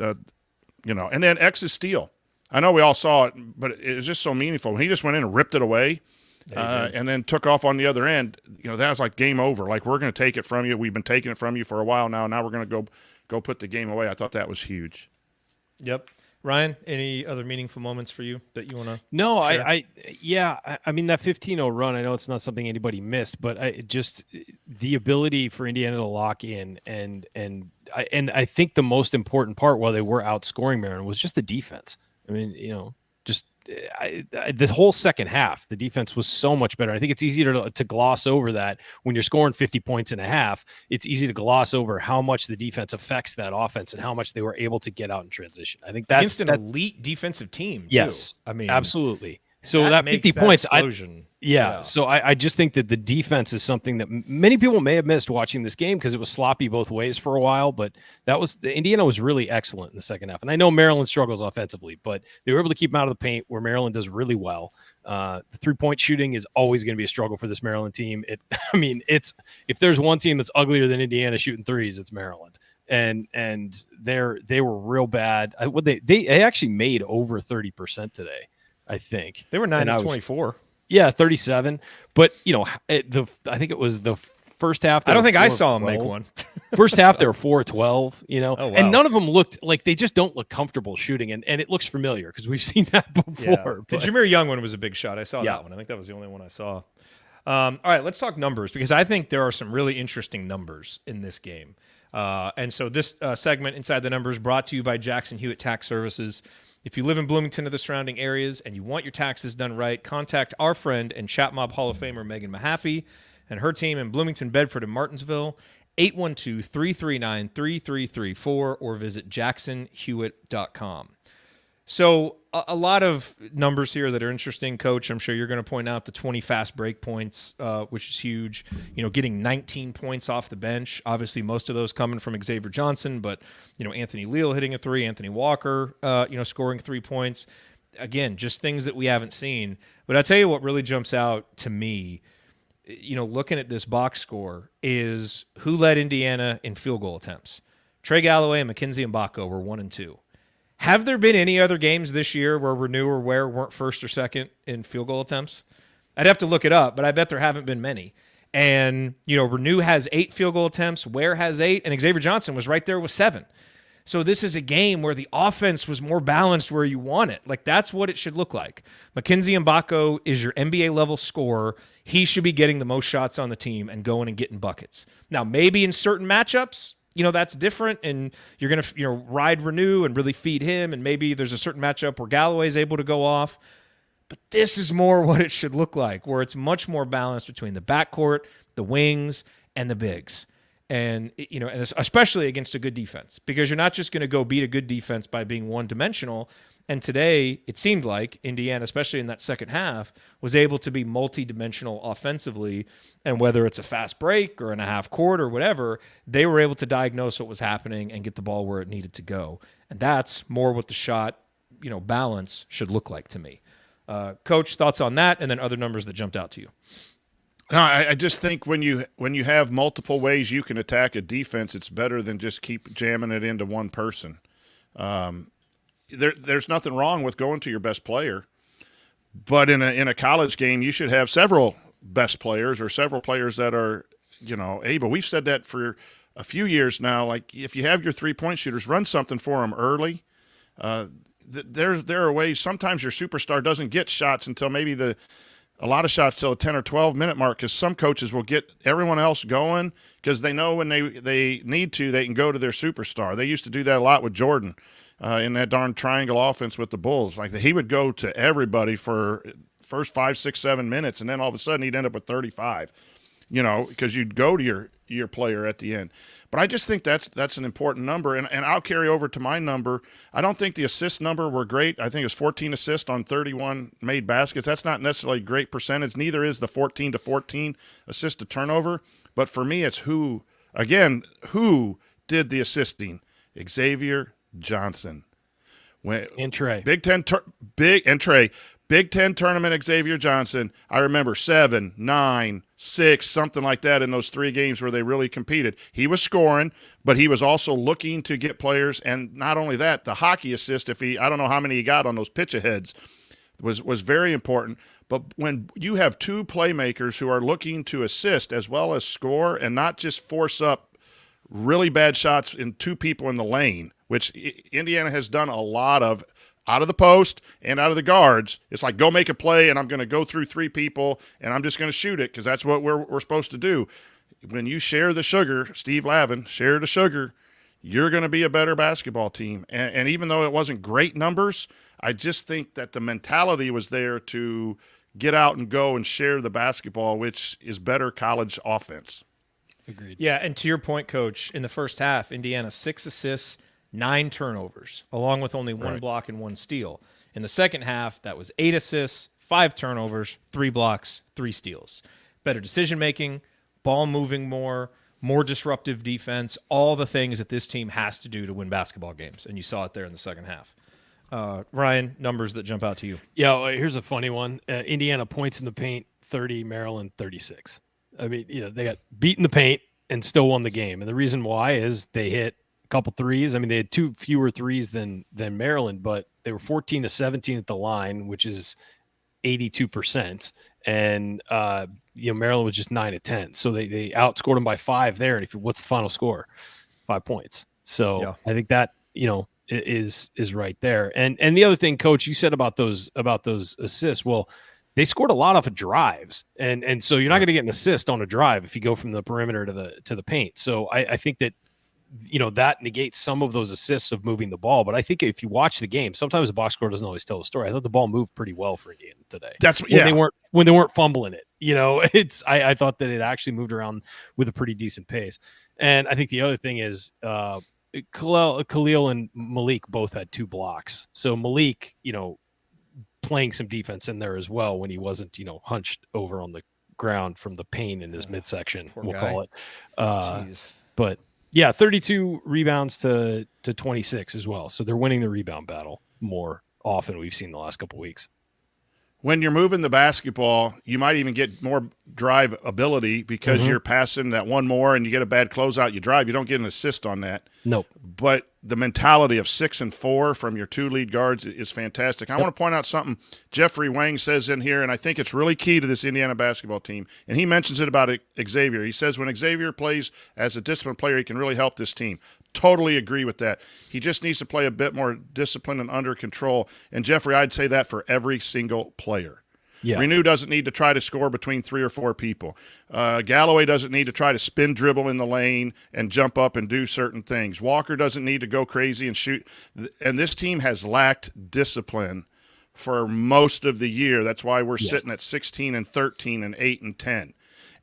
and then X's steal. I know we all saw it, but it was just so meaningful. When he just went in and ripped it away. And then took off on the other end, that was like game over. Like, we're going to take it from you. We've been taking it from you for a while now. Now we're going to go put the game away. I thought that was huge. Yep. Ryan, any other meaningful moments for you that you want to? No, share? I mean, that 15-0 run, I know it's not something anybody missed, but just the ability for Indiana to lock in and I think the most important part while they were outscoring Maryland was just the defense. I mean, just this whole second half, the defense was so much better. I think it's easy to gloss over that when you're scoring 50 points in a half. It's easy to gloss over how much the defense affects that offense and how much they were able to get out in transition. I think that's against an elite defensive team, too. Yes, I mean, absolutely. So that 50 points, yeah. So I just think that the defense is something that many people may have missed watching this game because it was sloppy both ways for a while. But Indiana was really excellent in the second half. And I know Maryland struggles offensively, but they were able to keep them out of the paint where Maryland does really well. The 3-point shooting is always going to be a struggle for this Maryland team. If there's one team that's uglier than Indiana shooting threes, it's Maryland. And they were real bad. They actually made over 30% today. I think they were 9 of 24. Yeah, 37. But I think it was the first half. I don't think I saw them make one. First half they were 4-12. Oh, wow. And none of them looked like they just don't look comfortable shooting, and it looks familiar because we've seen that before. The Jameer Young one was a big shot. I saw that one. I think that was the only one I saw. All right, let's talk numbers because I think there are some really interesting numbers in this game. And so this segment, Inside the Numbers, brought to you by Jackson Hewitt Tax Services. If you live in Bloomington or the surrounding areas and you want your taxes done right, contact our friend and Chat Mob Hall of Famer Megan Mahaffey and her team in Bloomington, Bedford, and Martinsville, 812-339-3334, or visit jacksonhewitt.com. So a lot of numbers here that are interesting, Coach. I'm sure you're going to point out the 20 fast break points, which is huge. Getting 19 points off the bench. Obviously, most of those coming from Xavier Johnson, but Anthony Leal hitting a three, Anthony Walker, scoring 3 points. Again, just things that we haven't seen. But I'll tell you what really jumps out to me, looking at this box score, is who led Indiana in field goal attempts. Trey Galloway and Mackenzie Mbako were 1 and 2. Have there been any other games this year where Renew or Ware weren't first or second in field goal attempts? I'd have to look it up, but I bet there haven't been many. And, Renew has 8 field goal attempts, Ware has 8, and Xavier Johnson was right there with 7. So this is a game where the offense was more balanced where you want it. Like, that's what it should look like. Mackenzie Mbako is your NBA-level scorer. He should be getting the most shots on the team and going and getting buckets. Now, maybe in certain matchups, that's different, and you're going to, ride Renew and really feed him, and maybe there's a certain matchup where Galloway is able to go off. But this is more what it should look like, where it's much more balanced between the backcourt, the wings, and the bigs. And, and especially against a good defense, because you're not just going to go beat a good defense by being one-dimensional. And today, it seemed like Indiana, especially in that second half, was able to be multi-dimensional offensively. And whether it's a fast break or in a half court or whatever, they were able to diagnose what was happening and get the ball where it needed to go. And that's more what the shot, balance should look like to me. Coach, thoughts on that, and then other numbers that jumped out to you? No, I just think when you have multiple ways you can attack a defense, it's better than just keep jamming it into one person. There's nothing wrong with going to your best player, but in a college game, you should have several best players or several players that are, able. We've said that for a few years now. Like, if you have your 3-point shooters, run something for them early. There are ways. Sometimes your superstar doesn't get shots until maybe a lot of shots till a 10 or 12 minute mark, because some coaches will get everyone else going because they know when they need to, they can go to their superstar. They used to do that a lot with Jordan in that darn triangle offense with the Bulls. Like, he would go to everybody for first 5, 6, 7 minutes, and then all of a sudden he'd end up with 35, because you'd go to your player at the end. But I just think that's an important number, and I'll carry over to my number. I don't think the assist number were great. I think it was 14 assists on 31 made baskets. That's not necessarily a great percentage. Neither is the 14 to 14 assist to turnover. But for me, it's who did the assisting? Xavier Johnson. And Trey. Big Ten tournament, Xavier Johnson. I remember 7, 9, 6, something like that in those 3 games where they really competed. He was scoring, but he was also looking to get players. And not only that, the hockey assist, I don't know how many he got on those pitch aheads, was very important. But when you have 2 playmakers who are looking to assist as well as score and not just force up really bad shots in 2 people in the lane, which Indiana has done a lot of, out of the post and out of the guards. It's like, go make a play, and I'm going to go through 3 people, and I'm just going to shoot it because that's what we're supposed to do. When you share the sugar, Steve Lavin, share the sugar, you're going to be a better basketball team. And even though it wasn't great numbers, I just think that the mentality was there to get out and go and share the basketball, which is better college offense. Agreed. Yeah, and to your point, Coach, in the first half, Indiana 6 assists, 9 turnovers, along with only 1 block and 1 steal. In the second half, that was 8 assists, 5 turnovers, 3 blocks, 3 steals. Better decision-making, ball moving more disruptive defense, all the things that this team has to do to win basketball games, and you saw it there in the second half. Ryan, numbers that jump out to you. Yeah, well, here's a funny one. Indiana points in the paint, 30, Maryland 36. I mean, they got beat in the paint and still won the game. And the reason why is they hit couple threes. I mean, they had 2 fewer threes than Maryland, but they were 14 to 17 at the line, which is 82%. And Maryland was just 9 to 10. So they outscored them by 5 there. And what's the final score? 5 points. So yeah. I think that is right there. And the other thing, Coach, you said about those assists. Well, they scored a lot off of drives, and so you're not going to get an assist on a drive if you go from the perimeter to the paint. So I think that that negates some of those assists of moving the ball. But I think if you watch the game, sometimes the box score doesn't always tell the story. I thought the ball moved pretty well for Indiana today. When they weren't fumbling it. I thought that it actually moved around with a pretty decent pace. And I think the other thing is Khalil and Malik both had 2 blocks. So Malik, playing some defense in there as well when he wasn't, hunched over on the ground from the pain in his midsection, we'll call it. But yeah, 32 rebounds to 26 as well. So they're winning the rebound battle more often we've seen the last couple of weeks. When you're moving the basketball, you might even get more drive ability because you're passing that one more and you get a bad closeout, you drive. You don't get an assist on that. Nope. But the mentality of 6 and 4 from your 2 lead guards is fantastic. I want to point out something Jeffrey Wang says in here, and I think it's really key to this Indiana basketball team. And he mentions it about Xavier. He says when Xavier plays as a disciplined player, he can really help this team. Totally agree with that. He just needs to play a bit more disciplined and under control. And, Jeffrey, I'd say that for every single player. Yeah. Renew doesn't need to try to score between 3 or 4 people. Galloway doesn't need to try to spin dribble in the lane and jump up and do certain things. Walker doesn't need to go crazy and shoot. And this team has lacked discipline for most of the year. That's why we're sitting at 16 and 13 and 8 and 10.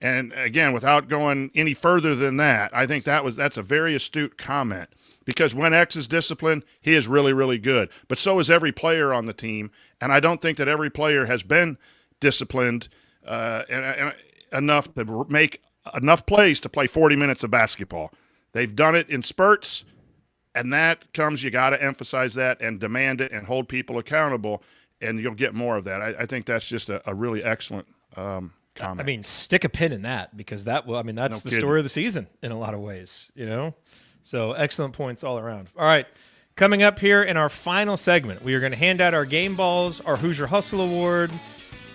And, again, without going any further than that, I think that's a very astute comment because when X is disciplined, he is really, really good. But so is every player on the team, and I don't think that every player has been disciplined and enough to make enough plays to play 40 minutes of basketball. They've done it in spurts, and that comes, you got to emphasize that and demand it and hold people accountable, and you'll get more of that. I think that's just a really excellent comment comment. I mean, stick a pin in that because that's the story of the season in a lot of ways, So excellent points all around. All right. Coming up here in our final segment, we are going to hand out our game balls, our Hoosier Hustle Award.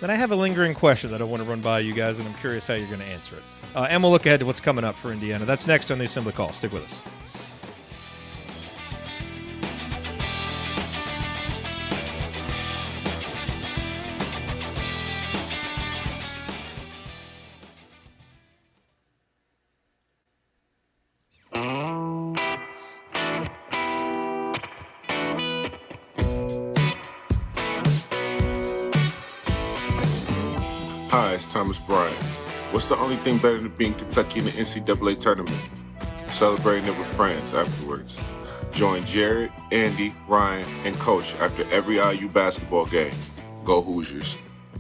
Then I have a lingering question that I want to run by you guys, and I'm curious how you're going to answer it. And we'll look ahead to what's coming up for Indiana. That's next on the Assembly Call. Stick with us. Hi, it's Thomas Bryant. What's the only thing better than being Kentucky in the NCAA tournament? Celebrating it with friends afterwards. Join Jared, Andy, Ryan, and Coach after every IU basketball game. Go Hoosiers.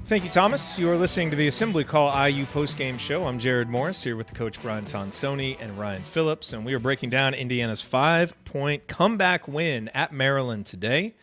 Thank you, Thomas. You are listening to the Assembly Call IU postgame show. I'm Jared Morris here with the coach Brian Tonsoni and Ryan Phillips, and we are breaking down Indiana's 5-point comeback win at Maryland today.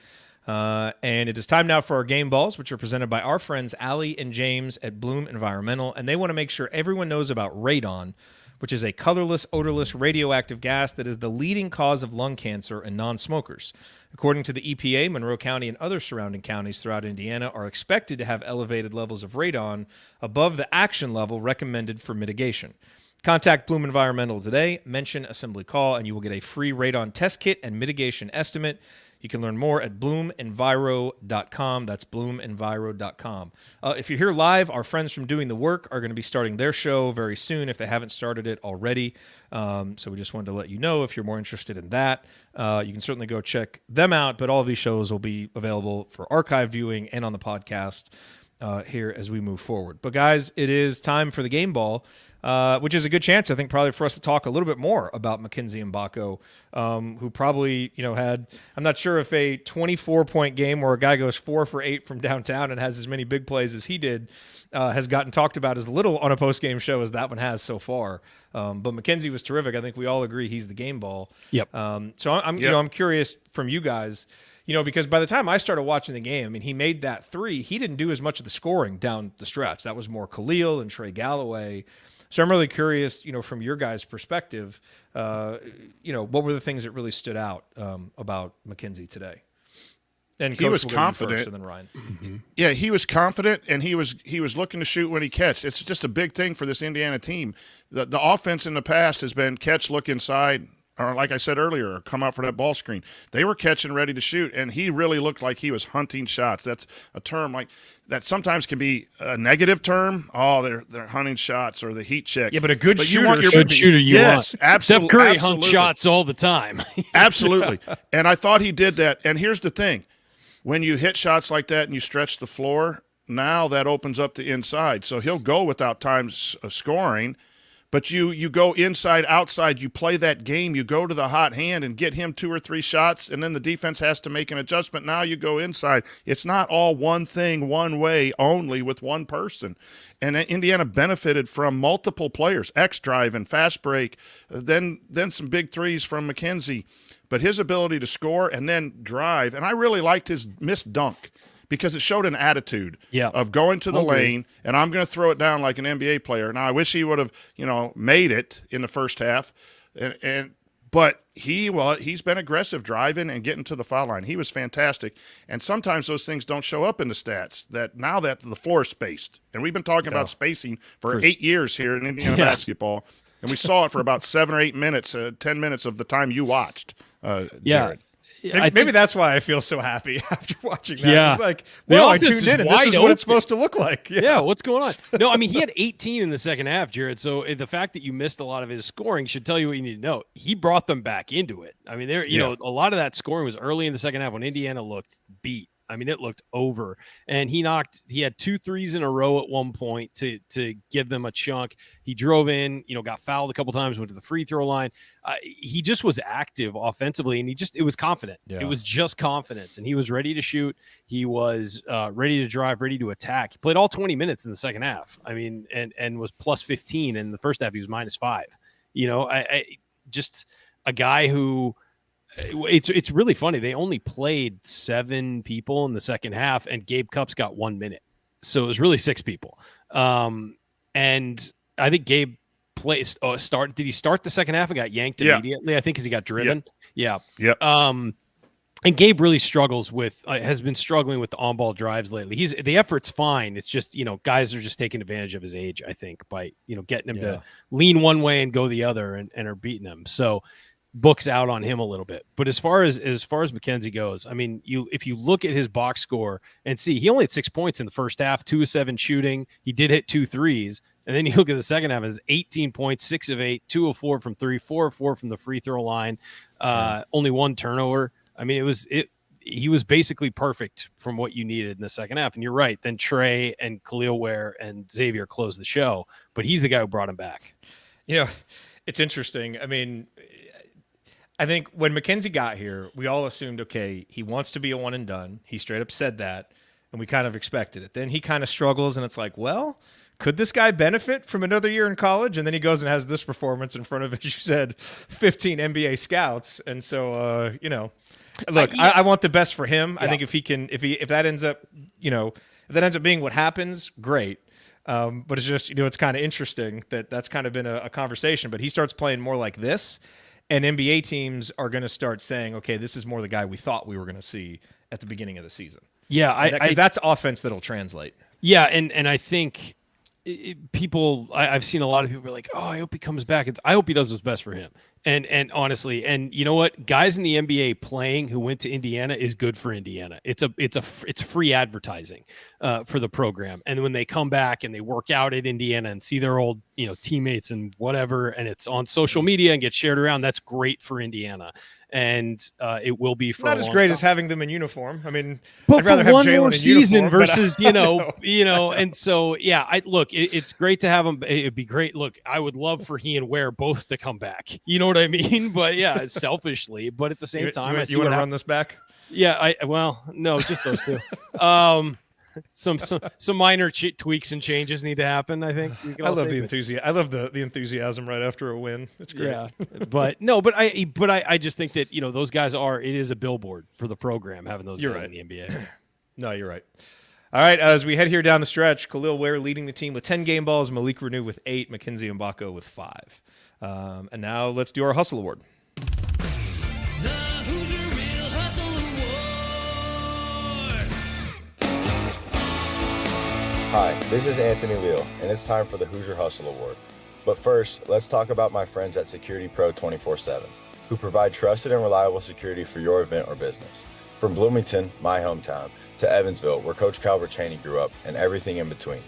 And it is time now for our game balls, which are presented by our friends Allie and James at Bloom Environmental, and they want to make sure everyone knows about radon, which is a colorless, odorless, radioactive gas that is the leading cause of lung cancer in non-smokers. According to the EPA, Monroe County and other surrounding counties throughout Indiana are expected to have elevated levels of radon above the action level recommended for mitigation. Contact Bloom Environmental today, mention Assembly Call, and you will get a free radon test kit and mitigation estimate. You can learn more at bloomenviro.com. That's bloomenviro.com. If you're here live, our friends from Doing the Work are going to be starting their show very soon if they haven't started it already. So we just wanted to let you know if you're more interested in that. You can certainly go check them out, but all of these shows will be available for archive viewing and on the podcast here as we move forward. But guys, it is time for the game ball. Which is a good chance, I think, probably for us to talk a little bit more about Mackenzie Mbako, who probably, had, I'm not sure if a 24-point game where a guy goes 4 for 8 from downtown and has as many big plays as he did, has gotten talked about as little on a post-game show as that one has so far. But Mackenzie was terrific. I think we all agree he's the game ball. Yep. So I'm curious from you guys, because by the time I started watching the game, he made that 3. He didn't do as much of the scoring down the stretch. That was more Khalil and Trey Galloway. So I'm really curious, from your guys' perspective, what were the things that really stood out about Mackenzie today? And he was confident. First, and then Ryan. Mm-hmm. Yeah, he was confident, and he was looking to shoot when he catched. It's just a big thing for this Indiana team. The offense in the past has been catch, look inside, or like I said earlier, come out for that ball screen. They were catching, ready to shoot, and he really looked like he was hunting shots. That's a term like that sometimes can be a negative term. Oh, they're hunting shots or the heat check. Yeah, but a good shooter. You want your good shooter. Yes, absolutely. Steph Curry hunts shots all the time. Absolutely. And I thought he did that. And here's the thing. When you hit shots like that and you stretch the floor, now that opens up the inside. So he'll go without time scoring. But you go inside, outside, you play that game, you go to the hot hand and get him 2 or 3 shots, and then the defense has to make an adjustment. Now you go inside. It's not all one thing, one way only with one person. And Indiana benefited from multiple players, X-drive and fast break, then some big threes from Mackenzie. But his ability to score and then drive, and I really liked his missed dunk, because it showed an attitude of going to the lane, and I'm going to throw it down like an NBA player. Now, I wish he would have, made it in the first half, but he's been aggressive driving and getting to the foul line. He was fantastic, and sometimes those things don't show up in the stats. That now that the floor is spaced, and we've been talking about spacing for 8 years here in Indiana basketball, and we saw it for about 7 or 8 minutes, 10 minutes of the time you watched, Jared. Maybe that's why I feel so happy after watching that. Yeah. It's like, well, I tuned in, and this is what it's supposed to look like. Yeah, what's going on? No, he had 18 in the second half, Jared. So the fact that you missed a lot of his scoring should tell you what you need to know. He brought them back into it. A lot of that scoring was early in the second half when Indiana looked beat. It looked over, and he had 2 threes in a row at one point to give them a chunk. He drove in, got fouled a couple times, went to the free throw line. He just was active offensively, and it was confident. Yeah. It was just confidence, and he was ready to shoot. He was ready to drive, ready to attack. He played all 20 minutes in the second half. And was plus 15. In the first half, he was minus 5. Just a guy who. It's really funny. They only played 7 people in the second half, and Gabe Cupps got 1 minute. So it was really 6 people. And I think Gabe did he start the second half and got yanked immediately? I think because he got driven. Yep. And Gabe really has been struggling with the on-ball drives lately. The effort's fine. It's just, guys are just taking advantage of his age, I think, by, getting him to lean one way and go the other and are beating him. So books out on him a little bit. But as far as McKenzie goes, I mean, if you look at his box score and see, he only had 6 points in the first half, 2 of 7 shooting. He did hit 2 threes. And then you look at the second half, it's 18 points, 6 of 8, 2 of 4 from 3, 4 of 4 from the free throw line, only 1 turnover. I mean, he was basically perfect from what you needed in the second half. And you're right. Then Trey and Khalil Ware and Xavier closed the show, but he's the guy who brought him back. It's interesting. I mean, I think when McKenzie got here, we all assumed, okay, he wants to be a one and done. He straight up said that, and we kind of expected it. Then he kind of struggles, and it's like, well, could this guy benefit from another year in college? And then he goes and has this performance in front of, as you said, 15 NBA scouts. And so, look, I want the best for him. Yeah. I think if that ends up, being what happens, great. But it's just, it's kind of interesting that's kind of been a conversation. But he starts playing more like this, and NBA teams are going to start saying, okay, this is more the guy we thought we were going to see at the beginning of the season. Yeah, because that's offense that'll translate. Yeah, and I think I've seen a lot of people be like, oh, I hope he comes back. I hope he does what's best for him. And honestly, and you know what, guys in the NBA playing who went to Indiana is good for Indiana. It's free advertising for the program. And when they come back and they work out at Indiana and see their old teammates and whatever, and it's on social media and gets shared around, that's great for Indiana. And it will be for not as great as having them in uniform. I mean, but I'd rather have one Jalen more season uniform, versus and so look, it's great to have them. It'd be great. Look, I would love for he and Ware both to come back. You know what I mean? But yeah, selfishly. But at the same time, you want to run this back? Yeah, no, just those two. Some minor cheeks and changes need to happen. I think. I love the enthusiasm. I love the enthusiasm right after a win. It's great. Yeah, but I just think that those guys it is a billboard for the program having those guys in the NBA. No, you're right. All right, as we head here down the stretch, Khalil Ware leading the team with 10 game balls, Malik Renew with 8, Mackenzie Mbako with 5. And now let's do our Hustle Award. Hi, this is Anthony Leal, and it's time for the Hoosier Hustle Award. But first, let's talk about my friends at Security Pro 24/7, who provide trusted and reliable security for your event or business. From Bloomington, my hometown, to Evansville, where Coach Calvert Chaney grew up, and everything in between.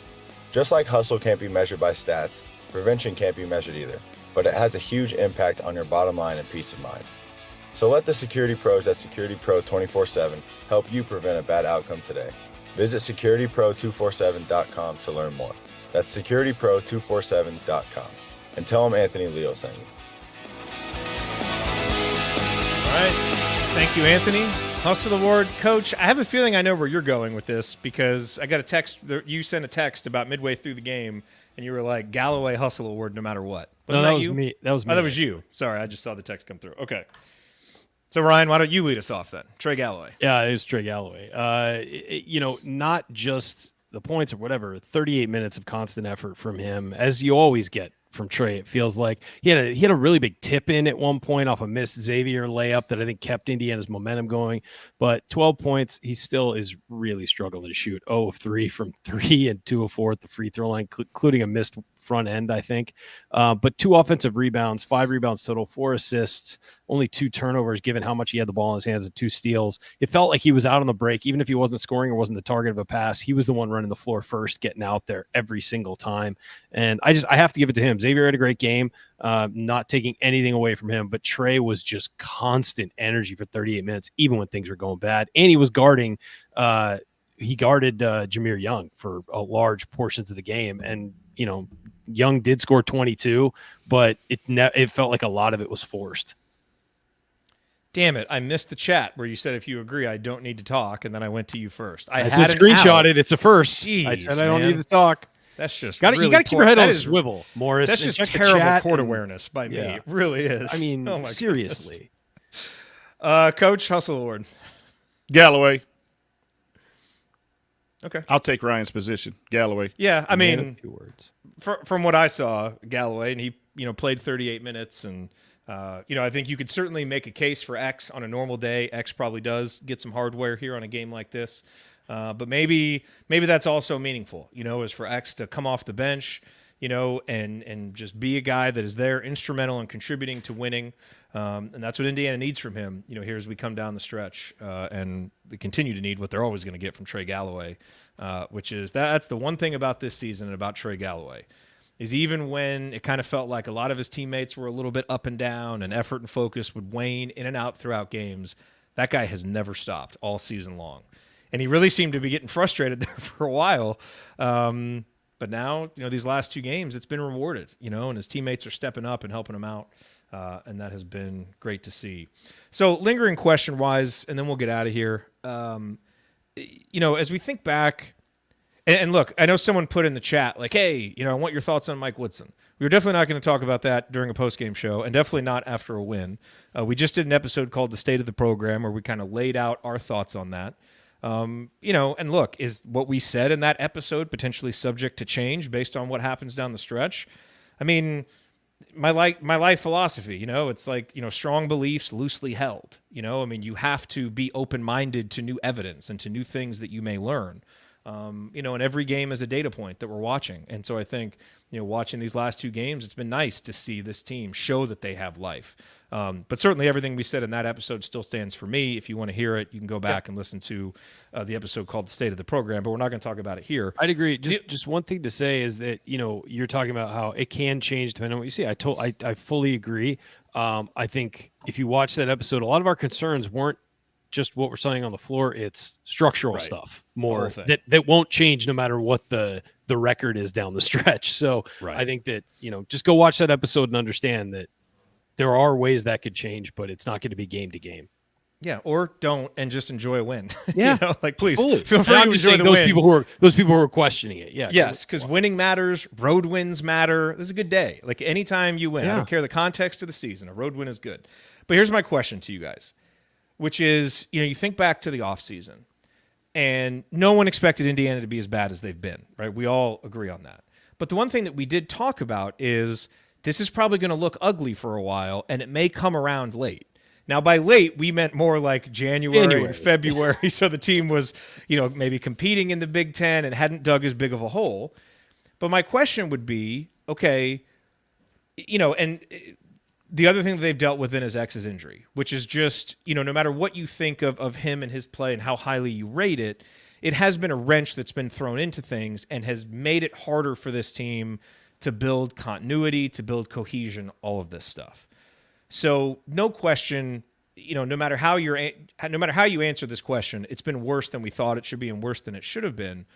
Just like hustle can't be measured by stats, prevention can't be measured either, but it has a huge impact on your bottom line and peace of mind. So let the security pros at Security Pro 24/7 help you prevent a bad outcome today. Visit securitypro247.com to learn more. That's securitypro247.com. And tell them Anthony Leo sent you. All right. Thank you, Anthony. Hustle Award. Coach, I have a feeling I know where you're going with this because I got a text. You sent a text about midway through the game, and you were like, Galloway Hustle Award no matter what. Wasn't that you? Me. That was me. Oh, that was you. Sorry, I just saw the text come through. Okay. So, Ryan, why don't you lead us off then? Trey Galloway. Yeah, it was Trey Galloway. Not just the points or whatever, 38 minutes of constant effort from him, as you always get from Trey. It feels like he had a really big tip in at one point off a missed Xavier layup that I think kept Indiana's momentum going. But 12 points, he still is really struggling to shoot. 0 of 3 from 3 and 2 of 4 at the free throw line, including a missed front end, I think. But 2 offensive rebounds, 5 rebounds total, 4 assists, only 2 turnovers, given how much he had the ball in his hands, and 2 steals. It felt like he was out on the break, even if he wasn't scoring or wasn't the target of a pass. He was the one running the floor first, getting out there every single time. And I have to give it to him. Xavier had a great game, not taking anything away from him, but Trey was just constant energy for 38 minutes, even when things were going bad. And he was guarding, he guarded Jameer Young for large portions of the game. And, Young did score 22, but it felt like a lot of it was forced. Damn it. I missed the chat where you said, if you agree, I don't need to talk. And then I went to you first. I said screenshot it. It's a first. Jeez, I said, I don't need to talk. That's just you got to keep your head on a swivel, Morris. That's just terrible court awareness by me. It really is. I mean, seriously. Coach, Hustle Award. Galloway. Okay. I'll take Ryan's position. Galloway. Yeah, I mean, 2 words. from what I saw, Galloway, and he played 38 minutes, and I think you could certainly make a case for X on a normal day. X probably does get some hardware here on a game like this, but maybe that's also meaningful. Is for X to come off the bench, and just be a guy that is there, instrumental in contributing to winning. And that's what Indiana needs from him, here as we come down the stretch, and they continue to need what they're always going to get from Trey Galloway, which is that's the one thing about this season and about Trey Galloway, is even when it kind of felt like a lot of his teammates were a little bit up and down and effort and focus would wane in and out throughout games, that guy has never stopped all season long. And he really seemed to be getting frustrated there for a while. But now, these last 2 games, it's been rewarded, and his teammates are stepping up and helping him out. And that has been great to see. So lingering question-wise, and then we'll get out of here. As we think back, and look, I know someone put in the chat, like, hey, I want your thoughts on Mike Woodson. We were definitely not going to talk about that during a post-game show, and definitely not after a win. We just did an episode called The State of the Program, where we kind of laid out our thoughts on that. And look, is what we said in that episode potentially subject to change based on what happens down the stretch? I mean, my life philosophy, it's like, strong beliefs loosely held, you have to be open-minded to new evidence and to new things that you may learn. And every game is a data point that we're watching. And so I think, watching these last 2 games, it's been nice to see this team show that they have life. But certainly everything we said in that episode still stands for me. If you want to hear it, you can go back and listen to the episode called The State of the Program, but we're not going to talk about it here. I'd agree. Just one thing to say is that, you're talking about how it can change depending on what you see. I fully agree. I think if you watch that episode, a lot of our concerns weren't just what we're saying on the floor. It's structural stuff more that won't change no matter what the record is down the stretch. So I think that, just go watch that episode and understand that there are ways that could change, but it's not going to be game to game. Yeah, or don't, and just enjoy a win. Yeah, please fully. Feel free to enjoy the win. Those people who are questioning it. Yeah, yes, because winning matters. Road wins matter. This is a good day. Like anytime you win, I don't care the context of the season. A road win is good. But here's my question to you guys, which is, you think back to the offseason, and no one expected Indiana to be as bad as they've been, right? We all agree on that. But the one thing that we did talk about is this is probably going to look ugly for a while, and it may come around late. Now, by late, we meant more like January and February, so the team was, maybe competing in the Big Ten and hadn't dug as big of a hole. But my question would be, okay, and the other thing that they've dealt with then is X's injury, which is just, no matter what you think of him and his play and how highly you rate it, it has been a wrench that's been thrown into things and has made it harder for this team to build continuity, to build cohesion, all of this stuff. So no question, no matter how you answer this question, it's been worse than we thought it should be and worse than it should have been.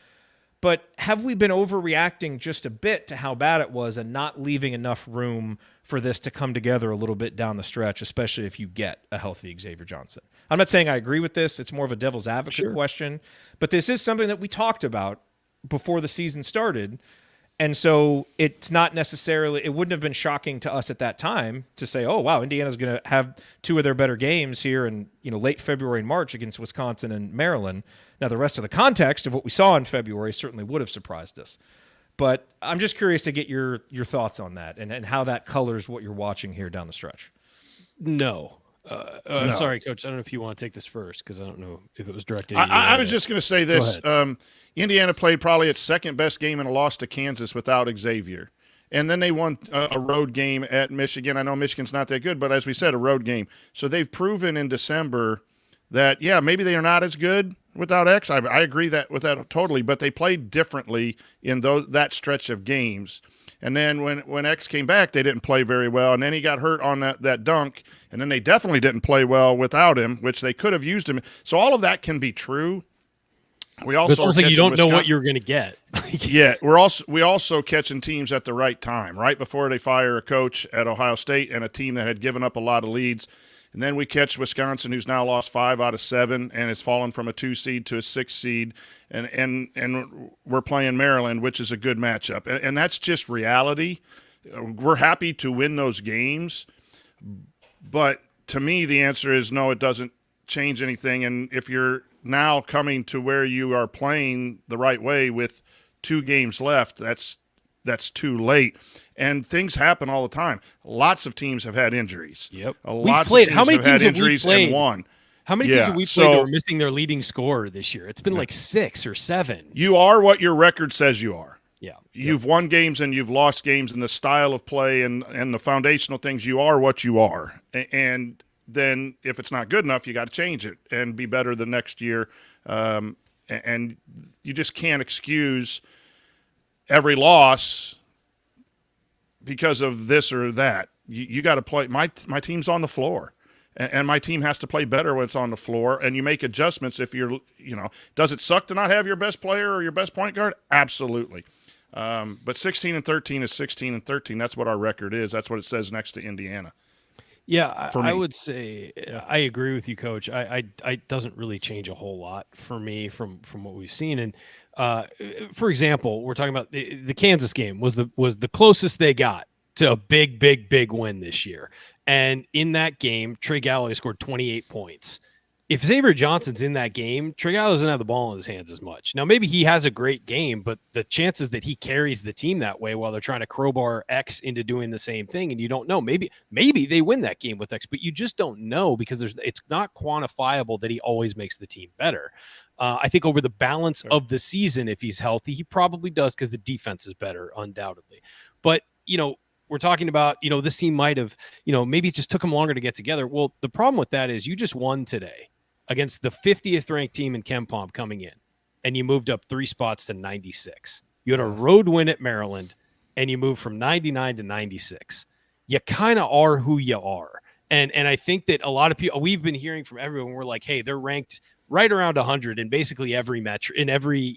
But have we been overreacting just a bit to how bad it was and not leaving enough room for this to come together a little bit down the stretch, especially if you get a healthy Xavier Johnson? I'm not saying I agree with this. It's more of a devil's advocate question. But this is something that we talked about before the season started. And so it's not necessarily, it wouldn't have been shocking to us at that time to say, oh, wow, Indiana's going to have 2 of their better games here in, late February and March against Wisconsin and Maryland. Now, the rest of the context of what we saw in February certainly would have surprised us. But I'm just curious to get your thoughts on that and how that colors what you're watching here down the stretch. No. I'm sorry, Coach. I don't know if you want to take this first because I don't know if it was directed at you. I was just going to say this. Indiana played probably its second best game and a loss to Kansas without Xavier. And then they won a road game at Michigan. I know Michigan's not that good, but as we said, a road game. So they've proven in December that, maybe they are not as good without X. I agree with that totally, but they played differently in that stretch of games. And then when X came back, they didn't play very well. And then he got hurt on that dunk. And then they definitely didn't play well without him, which they could have used him. So all of that can be true. We also it's almost like you don't know what you're going to get. Yeah, we also catching teams at the right time, right before they fire a coach at Ohio State and a team that had given up a lot of leads. And then we catch Wisconsin, who's now lost 5 out of 7, and it's fallen from a 2 seed to a 6 seed. And we're playing Maryland, which is a good matchup. And that's just reality. We're happy to win those games. But to me, the answer is no, it doesn't change anything. And if you're now coming to where you are playing the right way with 2 games left, that's that's too late. And things happen all the time. Lots of teams have had injuries. Yep. Lots of teams have had injuries and won. How many teams have we played that were missing their leading scorer this year? It's been like 6 or 7. You are what your record says you are. Yeah. You've won games and you've lost games, and the style of play and the foundational things, you are what you are. And then if it's not good enough, you got to change it and be better the next year. And you just can't excuse every loss because of this or that. You got to play. My team's on the floor, and my team has to play better when it's on the floor. And you make adjustments if you're, does it suck to not have your best player or your best point guard? Absolutely. But 16-13 is 16-13. That's what our record is. That's what it says next to Indiana. Yeah, I would say I agree with you, Coach. I doesn't really change a whole lot for me from what we've seen. And for example, we're talking about the Kansas game was the closest they got to a big win this year. And in that game, Trey Galloway scored 28 points. If Xavier Johnson's in that game, Trey Galloway doesn't have the ball in his hands as much. Now, maybe he has a great game, but the chances that he carries the team that way while they're trying to crowbar X into doing the same thing, and you don't know. Maybe they win that game with X, but you just don't know because it's not quantifiable that he always makes the team better. I think over the balance of the season, if he's healthy, he probably does because the defense is better, undoubtedly. But, we're talking about, this team might have, maybe it just took them longer to get together. Well, the problem with that is you just won today against the 50th ranked team in KenPom coming in, and you moved up 3 spots to 96. You had a road win at Maryland, and you moved from 99 to 96. You kind of are who you are. And I think that a lot of people, we've been hearing from everyone, we're like, hey, they're ranked right around 100 in basically every metric, in every,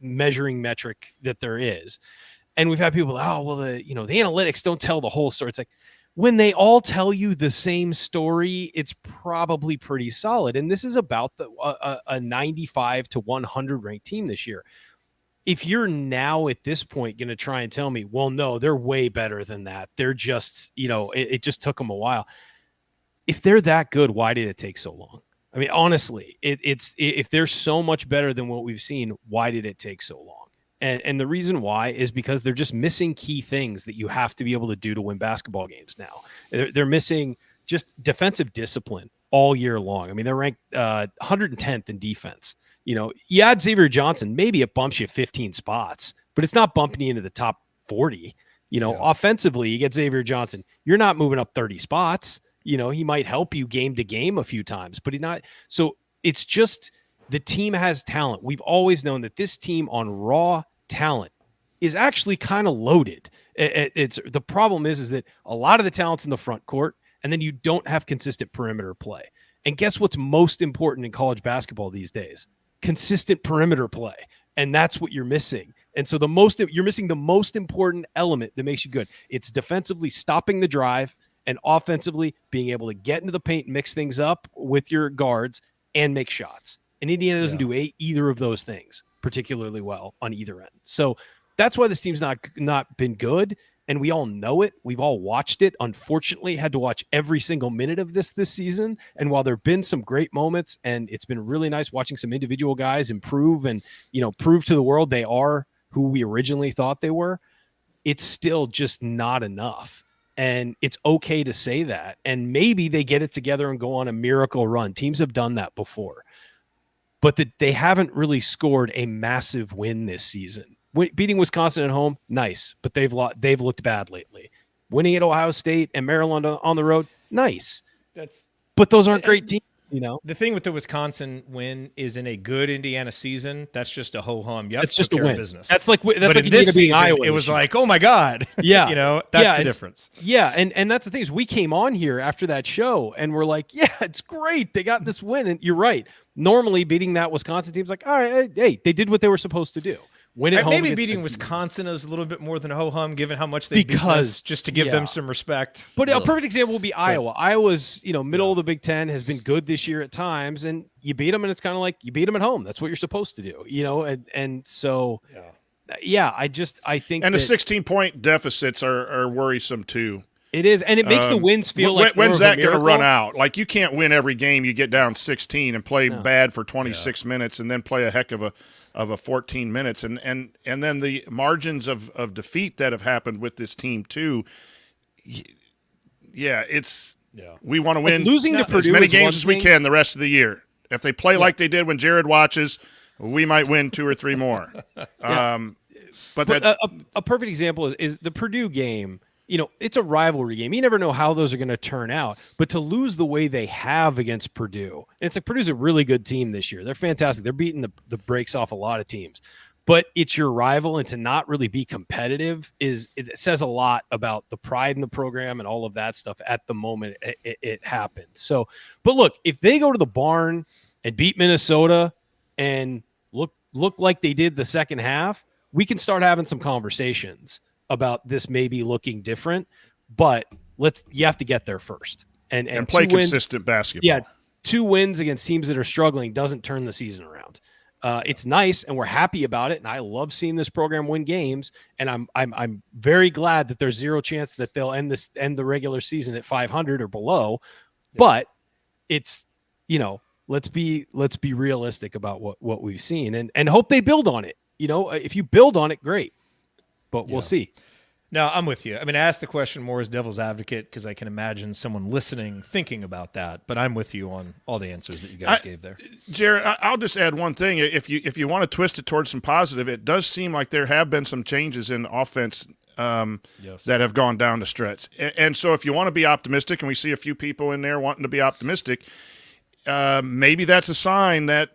measuring metric that there is. And we've had people, the analytics don't tell the whole story. It's like, when they all tell you the same story, it's probably pretty solid. And this is about a 95 to 100 ranked team this year. If you're now at this point going to try and tell me, well, no, they're way better than that. They're just, it just took them a while. If they're that good, why did it take so long? I mean, honestly, if they're so much better than what we've seen, why did it take so long? And the reason why is because they're just missing key things that you have to be able to do to win basketball games now. They're missing just defensive discipline all year long. I mean, they're ranked 110th in defense. You add Xavier Johnson, maybe it bumps you 15 spots, but it's not bumping you into the top 40. Offensively, you get Xavier Johnson, you're not moving up 30 spots. He might help you game to game a few times, but he's not. So it's just the team has talent. We've always known that this team on raw talent is actually kind of loaded. It's the problem is that a lot of the talent's in the front court, and then you don't have consistent perimeter play. And guess what's most important in college basketball these days? Consistent perimeter play. And that's what you're missing. And so you're missing the most important element that makes you good. It's defensively stopping the drive and offensively being able to get into the paint and mix things up with your guards and make shots. And Indiana doesn't do either of those things particularly well on either end. So that's why this team's not been good. And we all know it. We've all watched it. Unfortunately, had to watch every single minute of this season. And while there have been some great moments, and it's been really nice watching some individual guys improve and, prove to the world they are who we originally thought they were, it's still just not enough. And it's okay to say that. And maybe they get it together and go on a miracle run. Teams have done that before. But that they haven't really scored a massive win this season. Beating Wisconsin at home, nice, but they've looked bad lately. Winning at Ohio State and Maryland on the road, nice. But those aren't great teams, The thing with the Wisconsin win is in a good Indiana season, that's just a ho-hum. Yep, it's just a win. Business. That's like this season, Iowa. It was like, oh my God. Yeah. That's the difference. Yeah, and that's the thing is we came on here after that show and we're like, yeah, it's great. They got this win. And you're right. Normally beating that Wisconsin team's like, all right, hey, they did what they were supposed to do. Win at home. Maybe beating Wisconsin is a little bit more than a ho-hum, given how much they beat us, just to give them some respect. But a perfect example would be Iowa. Iowa's, middle of the Big Ten, has been good this year at times, and you beat them, and it's kind of like you beat them at home. That's what you're supposed to do, and so, I think and the 16-point deficits are worrisome too. It is, and it makes the wins feel like when's that going to run out? Like you can't win every game. You get down 16 and play bad for 26 minutes, and then play a heck of of a 14 minutes, and then the margins of defeat that have happened with this team too. Yeah, we want to win losing to Purdue as many is games one as we thing. can the rest of the year. If they play like they did when Jared watches, we might win 2 or 3 more. But a perfect example is the Purdue game. It's a rivalry game. You never know how those are going to turn out. But to lose the way they have against Purdue, it's like Purdue's a really good team this year. They're fantastic. They're beating the brakes off a lot of teams. But it's your rival, and to not really be competitive it says a lot about the pride in the program and all of that stuff at the moment it happened. So, but look, if they go to the barn and beat Minnesota and look like they did the second half, we can start having some conversations about this maybe looking different. But you have to get there first and play consistent basketball. Yeah, 2 wins against teams that are struggling doesn't turn the season around. It's nice, and we're happy about it, and I love seeing this program win games. And I'm very glad that there's zero chance that they'll end the regular season at 500 or below. Yeah. But it's let's be realistic about what we've seen and hope they build on it. If you build on it, great. But we'll see. No, I'm with you. I mean, I asked the question more as devil's advocate because I can imagine someone listening thinking about that. But I'm with you on all the answers that you guys gave there. Jared, I'll just add one thing. If you want to twist it towards some positive, it does seem like there have been some changes in offense that have gone down the stretch. And so if you want to be optimistic, and we see a few people in there wanting to be optimistic, maybe that's a sign that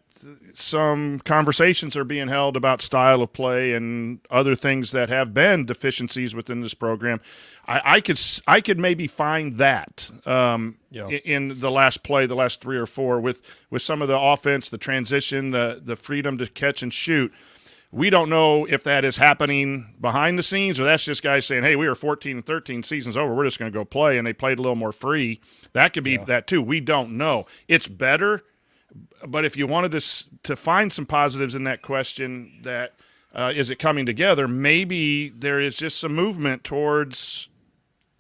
some conversations are being held about style of play and other things that have been deficiencies within this program. I could maybe find that in the last 3 or 4 with some of the offense, the transition, the freedom to catch and shoot. We don't know if that is happening behind the scenes or that's just guys saying, hey, we were 14-13, season's over, we're just going to go play, and they played a little more free. That could be that too. We don't know. It's better. But if you wanted to find some positives in that question, that is it coming together, maybe there is just some movement towards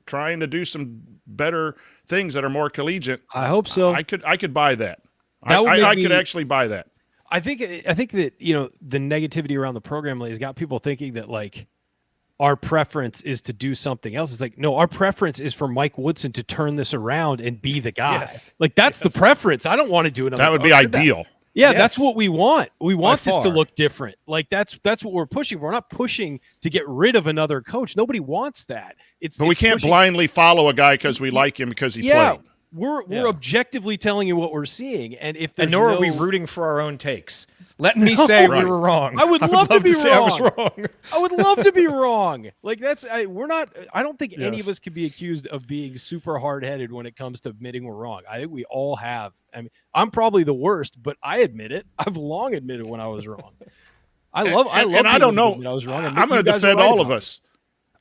trying to do some better things that are more collegiate. I hope so. I could buy that. I could actually buy that. I think that the negativity around the program has got people thinking that like our preference is to do something else. It's like, no, our preference is for Mike Woodson to turn this around and be the guy. Yes. Like that's the preference. I don't want to do another. That would be ideal. Yeah, that's what we want. We want this to look different. Like that's what we're pushing for. We're not pushing to get rid of another coach. Nobody wants that. But we can't blindly follow a guy because we like him because he played. We're objectively telling you what we're seeing, and nor are we rooting for our own takes. Let me say we were wrong. I would love to be wrong. I was wrong. I would love to be wrong. Like we're not. I don't think any of us could be accused of being super hard-headed when it comes to admitting we're wrong. I think we all have. I mean, I'm probably the worst, but I admit it. I've long admitted when I was wrong. I love. And I don't know. I was wrong. I'm going to defend all of us.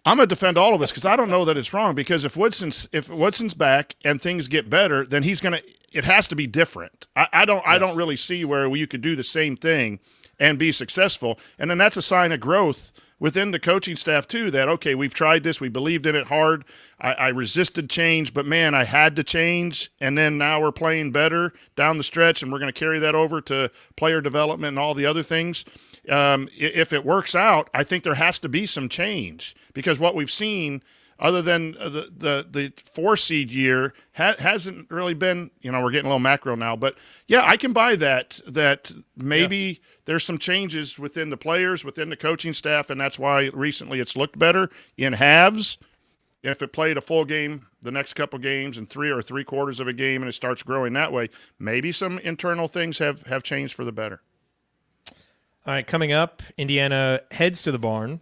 I'm going to defend all of us because I don't know that it's wrong. Because if Woodson's back and things get better, then it has to be different. I don't really see where you could do the same thing and be successful. And then that's a sign of growth within the coaching staff too. That okay, we've tried this, we believed in it hard. I resisted change, but man, I had to change. And then now we're playing better down the stretch, and we're going to carry that over to player development and all the other things. If it works out, I think there has to be some change because what we've seen, other than the 4-seed year, hasn't really been. We're getting a little macro now, but yeah, I can buy that maybe there's some changes within the players, within the coaching staff, and that's why recently it's looked better in halves. If it played a full game the next couple games and 3 or 3/4 of a game and it starts growing that way, maybe some internal things have changed for the better. All right, coming up, Indiana heads to the barn,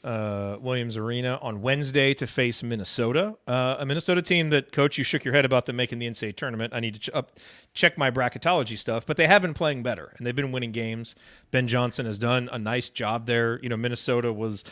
Williams Arena, on Wednesday to face Minnesota, a Minnesota team that, Coach, you shook your head about them making the NCAA tournament. I need to check my bracketology stuff, but they have been playing better, and they've been winning games. Ben Johnson has done a nice job there. Minnesota was,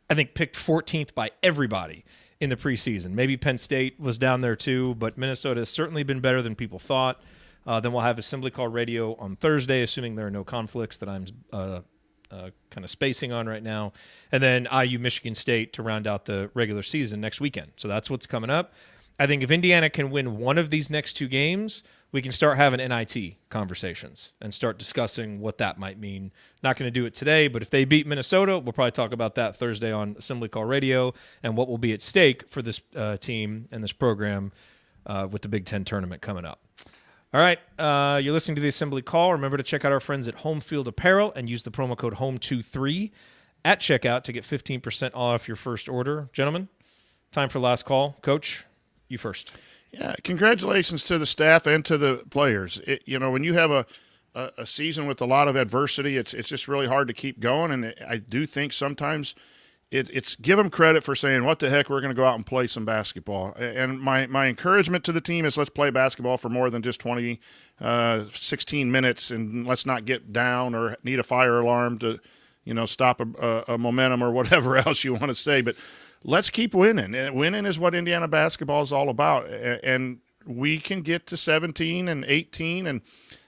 picked 14th by everybody in the preseason. Maybe Penn State was down there too, but Minnesota has certainly been better than people thought. Then we'll have Assembly Call Radio on Thursday, assuming there are no conflicts that I'm kind of spacing on right now. And then IU Michigan State to round out the regular season next weekend. So that's what's coming up. I think if Indiana can win one of these next 2 games, we can start having NIT conversations and start discussing what that might mean. Not going to do it today, but if they beat Minnesota, we'll probably talk about that Thursday on Assembly Call Radio and what will be at stake for this team and this program with the Big Ten tournament coming up. All right, you're listening to the Assembly Call. Remember to check out our friends at Home Field Apparel and use the promo code HOME23 at checkout to get 15% off your first order. Gentlemen, time for last call. Coach, you first. Yeah, congratulations to the staff and to the players. When you have a season with a lot of adversity, it's just really hard to keep going. And I do think sometimes it's give them credit for saying, what the heck, we're going to go out and play some basketball. And my encouragement to the team is let's play basketball for more than just 16 minutes, and let's not get down or need a fire alarm to stop a momentum or whatever else you want to say. But let's keep winning. And winning is what Indiana basketball is all about. And we can get to 17 and 18, and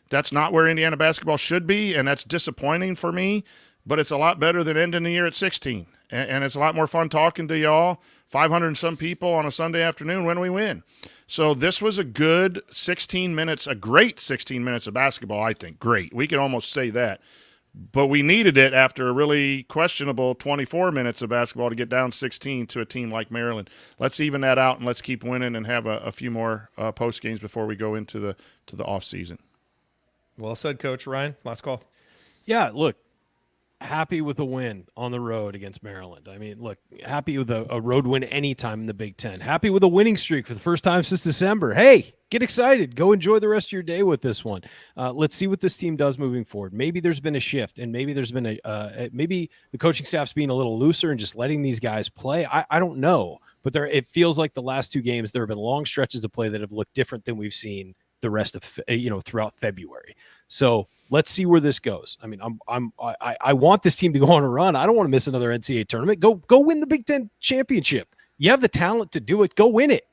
that's not where Indiana basketball should be, and that's disappointing for me. But it's a lot better than ending the year at 16. And it's a lot more fun talking to y'all, 500 and some people on a Sunday afternoon when we win. So this was a good 16 minutes, a great 16 minutes of basketball, I think. Great. We can almost say that. But we needed it after a really questionable 24 minutes of basketball to get down 16 to a team like Maryland. Let's even that out, and let's keep winning and have a few more post games before we go into the off season. Well said, Coach. Ryan, last call. Yeah, look, happy with a win on the road against Maryland. I mean, look, happy with a road win anytime in the Big Ten. Happy with a winning streak for the first time since December. Hey, get excited. Go enjoy the rest of your day with this one. Let's see what this team does moving forward. Maybe there's been a shift, and maybe there's been maybe the coaching staff's being a little looser and just letting these guys play. I don't know, but it feels like the last two games there have been long stretches of play that have looked different than we've seen the rest of throughout February. So let's see where this goes. I mean, I want this team to go on a run. I don't want to miss another NCAA tournament. Go win the Big Ten championship. You have the talent to do it. Go win it.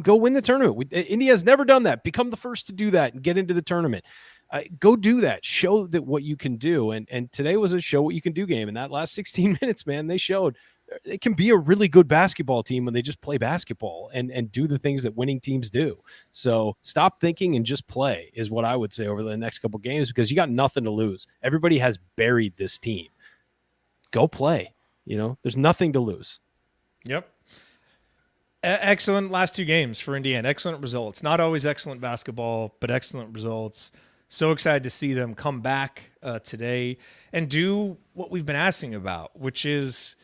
Go win the tournament. India's never done that. Become the first to do that and get into the tournament. Go do that. Show that what you can do. And today was a show what you can do game. And that last 16 minutes, man, they showed it can be a really good basketball team when they just play basketball and do the things that winning teams do. So stop thinking and just play is what I would say over the next couple games, because you got nothing to lose. Everybody has buried this team. Go play. There's nothing to lose. Yep. Excellent last two games for Indiana. Excellent results. Not always excellent basketball, but excellent results. So excited to see them come back today and do what we've been asking about, which is,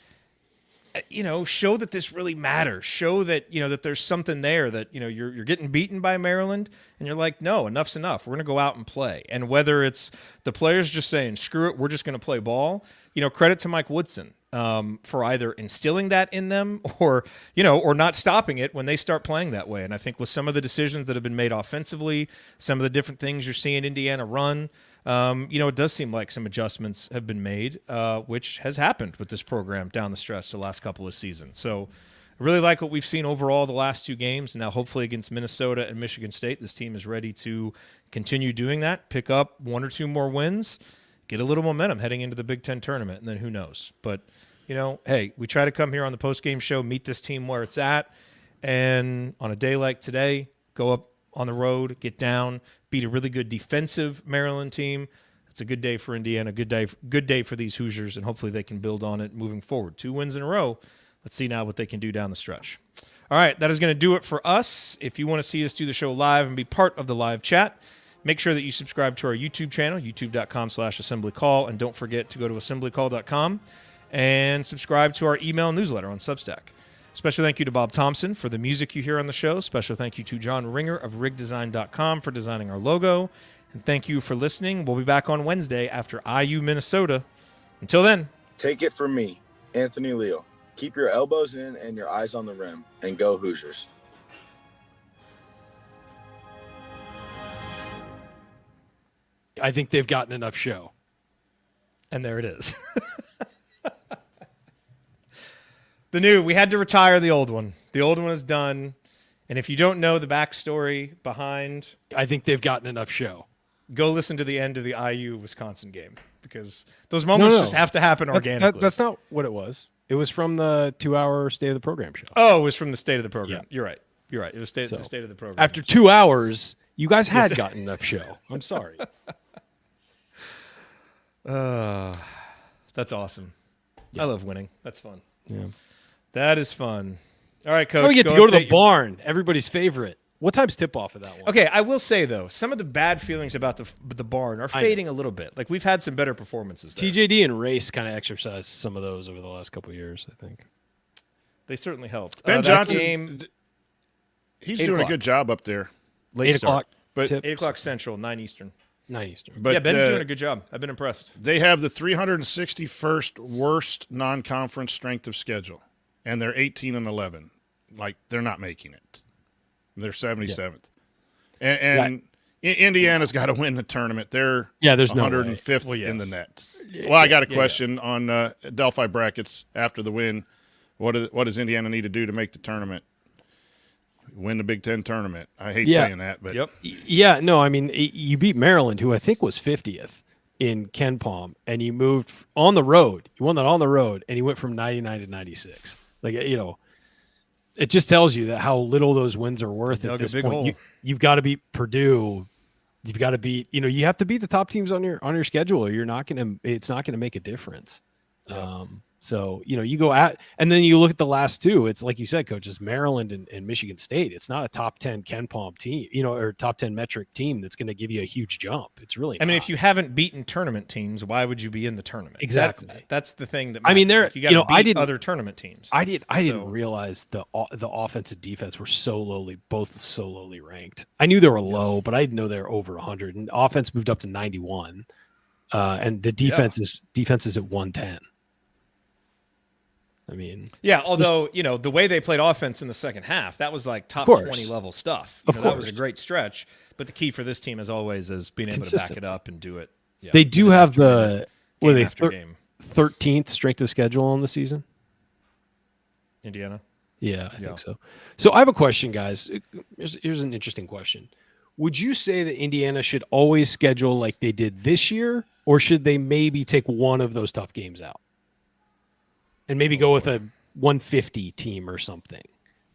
show that this really matters. Show that, that there's something there, that, you're getting beaten by Maryland and you're like, no, enough's enough. We're going to go out and play. And whether it's the players just saying, screw it, we're just going to play ball, credit to Mike Woodson for either instilling that in them or not stopping it when they start playing that way. And I think with some of the decisions that have been made offensively, some of the different things you're seeing Indiana run, it does seem like some adjustments have been made, which has happened with this program down the stretch the last couple of seasons. So I really like what we've seen overall the last two games. Now, hopefully against Minnesota and Michigan State, this team is ready to continue doing that, pick up one or two more wins, get a little momentum heading into the Big Ten tournament, and then who knows. But, hey, we try to come here on the postgame show, meet this team where it's at, and on a day like today, go up on the road, get down, beat a really good defensive Maryland team. It's a good day for Indiana, good day for these Hoosiers, and hopefully they can build on it moving forward. 2 wins in a row. Let's see now what they can do down the stretch. All right, that is going to do it for us. If you want to see us do the show live and be part of the live chat, make sure that you subscribe to our YouTube channel, youtube.com/assemblycall, and don't forget to go to assemblycall.com and subscribe to our email newsletter on Substack. Special thank you to Bob Thompson for the music you hear on the show. Special thank you to John Ringer of rigdesign.com for designing our logo. And thank you for listening. We'll be back on Wednesday after IU Minnesota. Until then. Take it from me, Anthony Leal. Keep your elbows in and your eyes on the rim, and go Hoosiers. I think they've gotten enough show. And there it is. We had to retire the old one. The old one is done. And if you don't know the backstory behind, I think they've gotten enough show. Go listen to the end of the IU Wisconsin game, because those moments just have to happen organically. That's not what it was. It was from the 2-hour State of the Program show. Oh, it was from the State of the Program. Yeah. You're right. It was the State of the Program. After 2 hours, You guys had gotten enough show. I'm sorry. That's awesome. I love winning. That's fun. Yeah. That is fun. All right, Coach. Oh, we get to go to the barn. Everybody's favorite. What time's tip-off of that one? Okay, I will say, though, some of the bad feelings about the barn are fading a little bit. Like, we've had some better performances there. TJD and Race kind of exercised some of those over the last couple of years, I think. They certainly helped. Ben Johnson, he's doing a good job up there. Late 8 o'clock. But 8 o'clock Central, 9 Eastern. 9 Eastern. But, yeah, Ben's doing a good job. I've been impressed. They have the 361st worst non-conference strength of schedule, and they're 18-11. Like, they're not making it. They're 77th. And Indiana's got to win the tournament. They're there's 105th in the net. Well, I got a question on Delphi brackets after the win. What does Indiana need to do to make the tournament? Win the Big Ten tournament. I hate saying that, but yeah, no, I mean, you beat Maryland, who I think was 50th in Ken Palm, and you moved on the road. You won that on the road, and you went from 99 to 96. Like, it just tells you that how little those wins are worth at this point. You've got to beat Purdue. You've got to beat, you have to beat the top teams on your schedule, or it's not gonna make a difference. Yeah. So, you go and then you look at the last two. It's like you said, Coach, it's Maryland and Michigan State. It's not a top 10 Ken Palm team, or top 10 metric team that's going to give you a huge jump. It's really not. I mean, if you haven't beaten tournament teams, why would you be in the tournament? Exactly. That's the thing that matters. I mean, you got to beat other tournament teams. I didn't realize the offense and defense were both so lowly ranked. I knew they were low, but I didn't know they were over 100. And offense moved up to 91, and the defense is at 110. I mean, although, the way they played offense in the second half, that was like top 20 level stuff. That was a great stretch. But the key for this team, as always, is being able to back it up and do it. Yeah, they do have the 13th strength of schedule on the season. Indiana? Yeah, I think so. So I have a question, guys. Here's an interesting question. Would you say that Indiana should always schedule like they did this year, or should they maybe take one of those tough games out? And maybe go with a 150 team or something,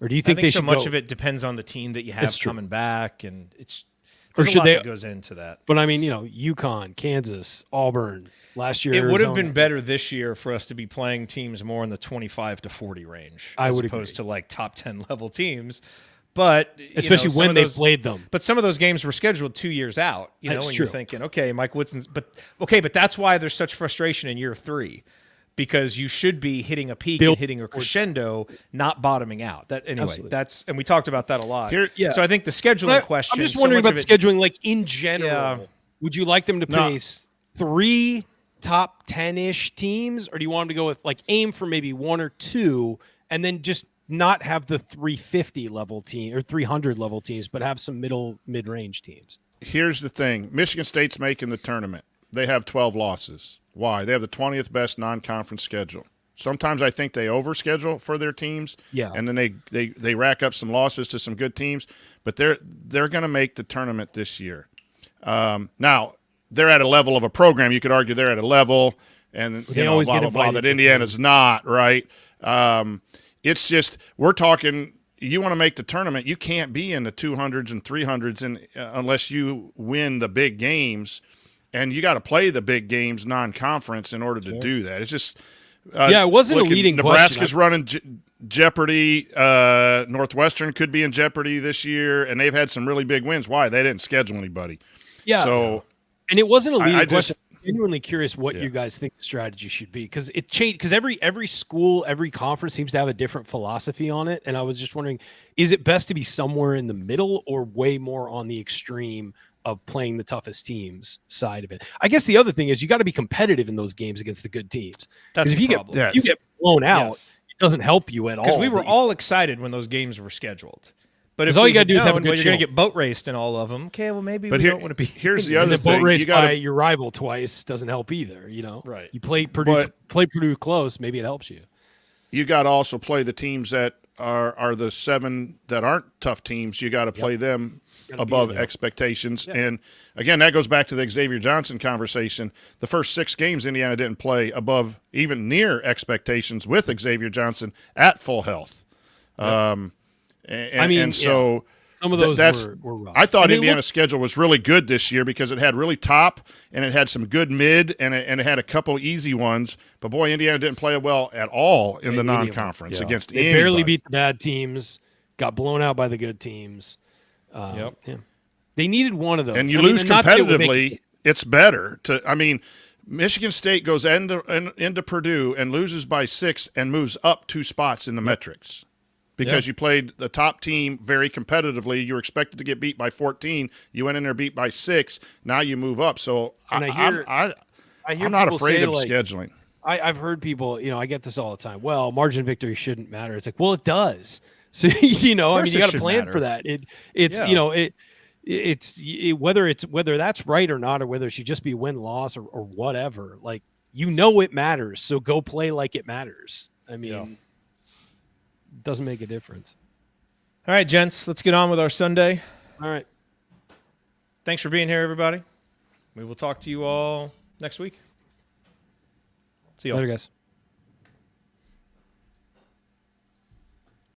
or do you think I think so much of it depends on the team that you have coming back, and there's a lot that goes into that. But I mean, UConn, Kansas, Auburn last year. It would have been better this year for us to be playing teams more in the 25 to 40 range, as opposed to like top 10 level teams. But especially when they played them. But some of those games were scheduled 2 years out. That's and true. You're thinking, okay, Mike Woodson's, but that's why there's such frustration in year 3. Because you should be hitting a peak and hitting a crescendo, not bottoming out. And we talked about that a lot. So I think the scheduling question. I'm just wondering about scheduling, like in general. Yeah. Would you like them to place 3 top 10-ish teams, or do you want them to go with aim for maybe 1 or 2, and then just not have the 350 level team or 300 level teams, but have some mid-range teams? Here's the thing: Michigan State's making the tournament. They have 12 losses. Why? They have the 20th best non-conference schedule. Sometimes I think they overschedule for their teams, and then they rack up some losses to some good teams. But they're going to make the tournament this year. Now they're at a level of a program. You could argue they're at a level, and blah blah blah. That Indiana's not right. It's just we're talking. You want to make the tournament, you can't be in the 200s and 300s, unless you win the big games. And you got to play the big games non-conference in order to do that. It's just it wasn't a leading Nebraska's question. running jeopardy. Northwestern could be in jeopardy this year, and they've had some really big wins. Why? They didn't schedule anybody. Yeah. So, and it wasn't a leading question. I'm genuinely curious what you guys think the strategy should be, because it changed. Because every school, every conference seems to have a different philosophy on it. And I was just wondering, is it best to be somewhere in the middle or way more on the extreme of playing the toughest teams side of it? I guess the other thing is you got to be competitive in those games against the good teams. That's if you get blown out, it doesn't help you at all. Because we were all excited when those games were scheduled. But if all you got to do is have a good you're going to get boat raced in all of them. Okay, well maybe we don't want to be. Here's the other thing: boat raced by your rival twice doesn't help either. Right? You play Purdue close, maybe it helps you. You got to also play the teams that are the 7 that aren't tough teams. You got to play them above expectations. Yeah. And again, that goes back to the Xavier Johnson conversation. The first 6 games Indiana didn't play above even near expectations with Xavier Johnson at full health. Some Some of those were rough. I thought Indiana's schedule was really good this year because it had really top and it had some good mid and it had a couple easy ones. But boy, Indiana didn't play well at all in the non-conference against anybody. They barely beat the bad teams, got blown out by the good teams. Yeah. They needed one of those. And you lose competitively, it's better to. I mean, Michigan State goes into Purdue and loses by 6 and moves up 2 spots in the metrics. Because you played the top team very competitively. You were expected to get beat by 14. You went in there beat by 6. Now you move up. So I'm not afraid of scheduling. I've heard people, I get this all the time. Well, margin of victory shouldn't matter. It's like, well, it does. So, you got to plan for that. Whether that's right or not, or whether it should just be win-loss or whatever, like, it matters. So go play like it matters. I mean, doesn't make a difference. All right, gents, let's get on with our Sunday. All right. Thanks for being here, everybody. We will talk to you all next week. See you all. Later, guys.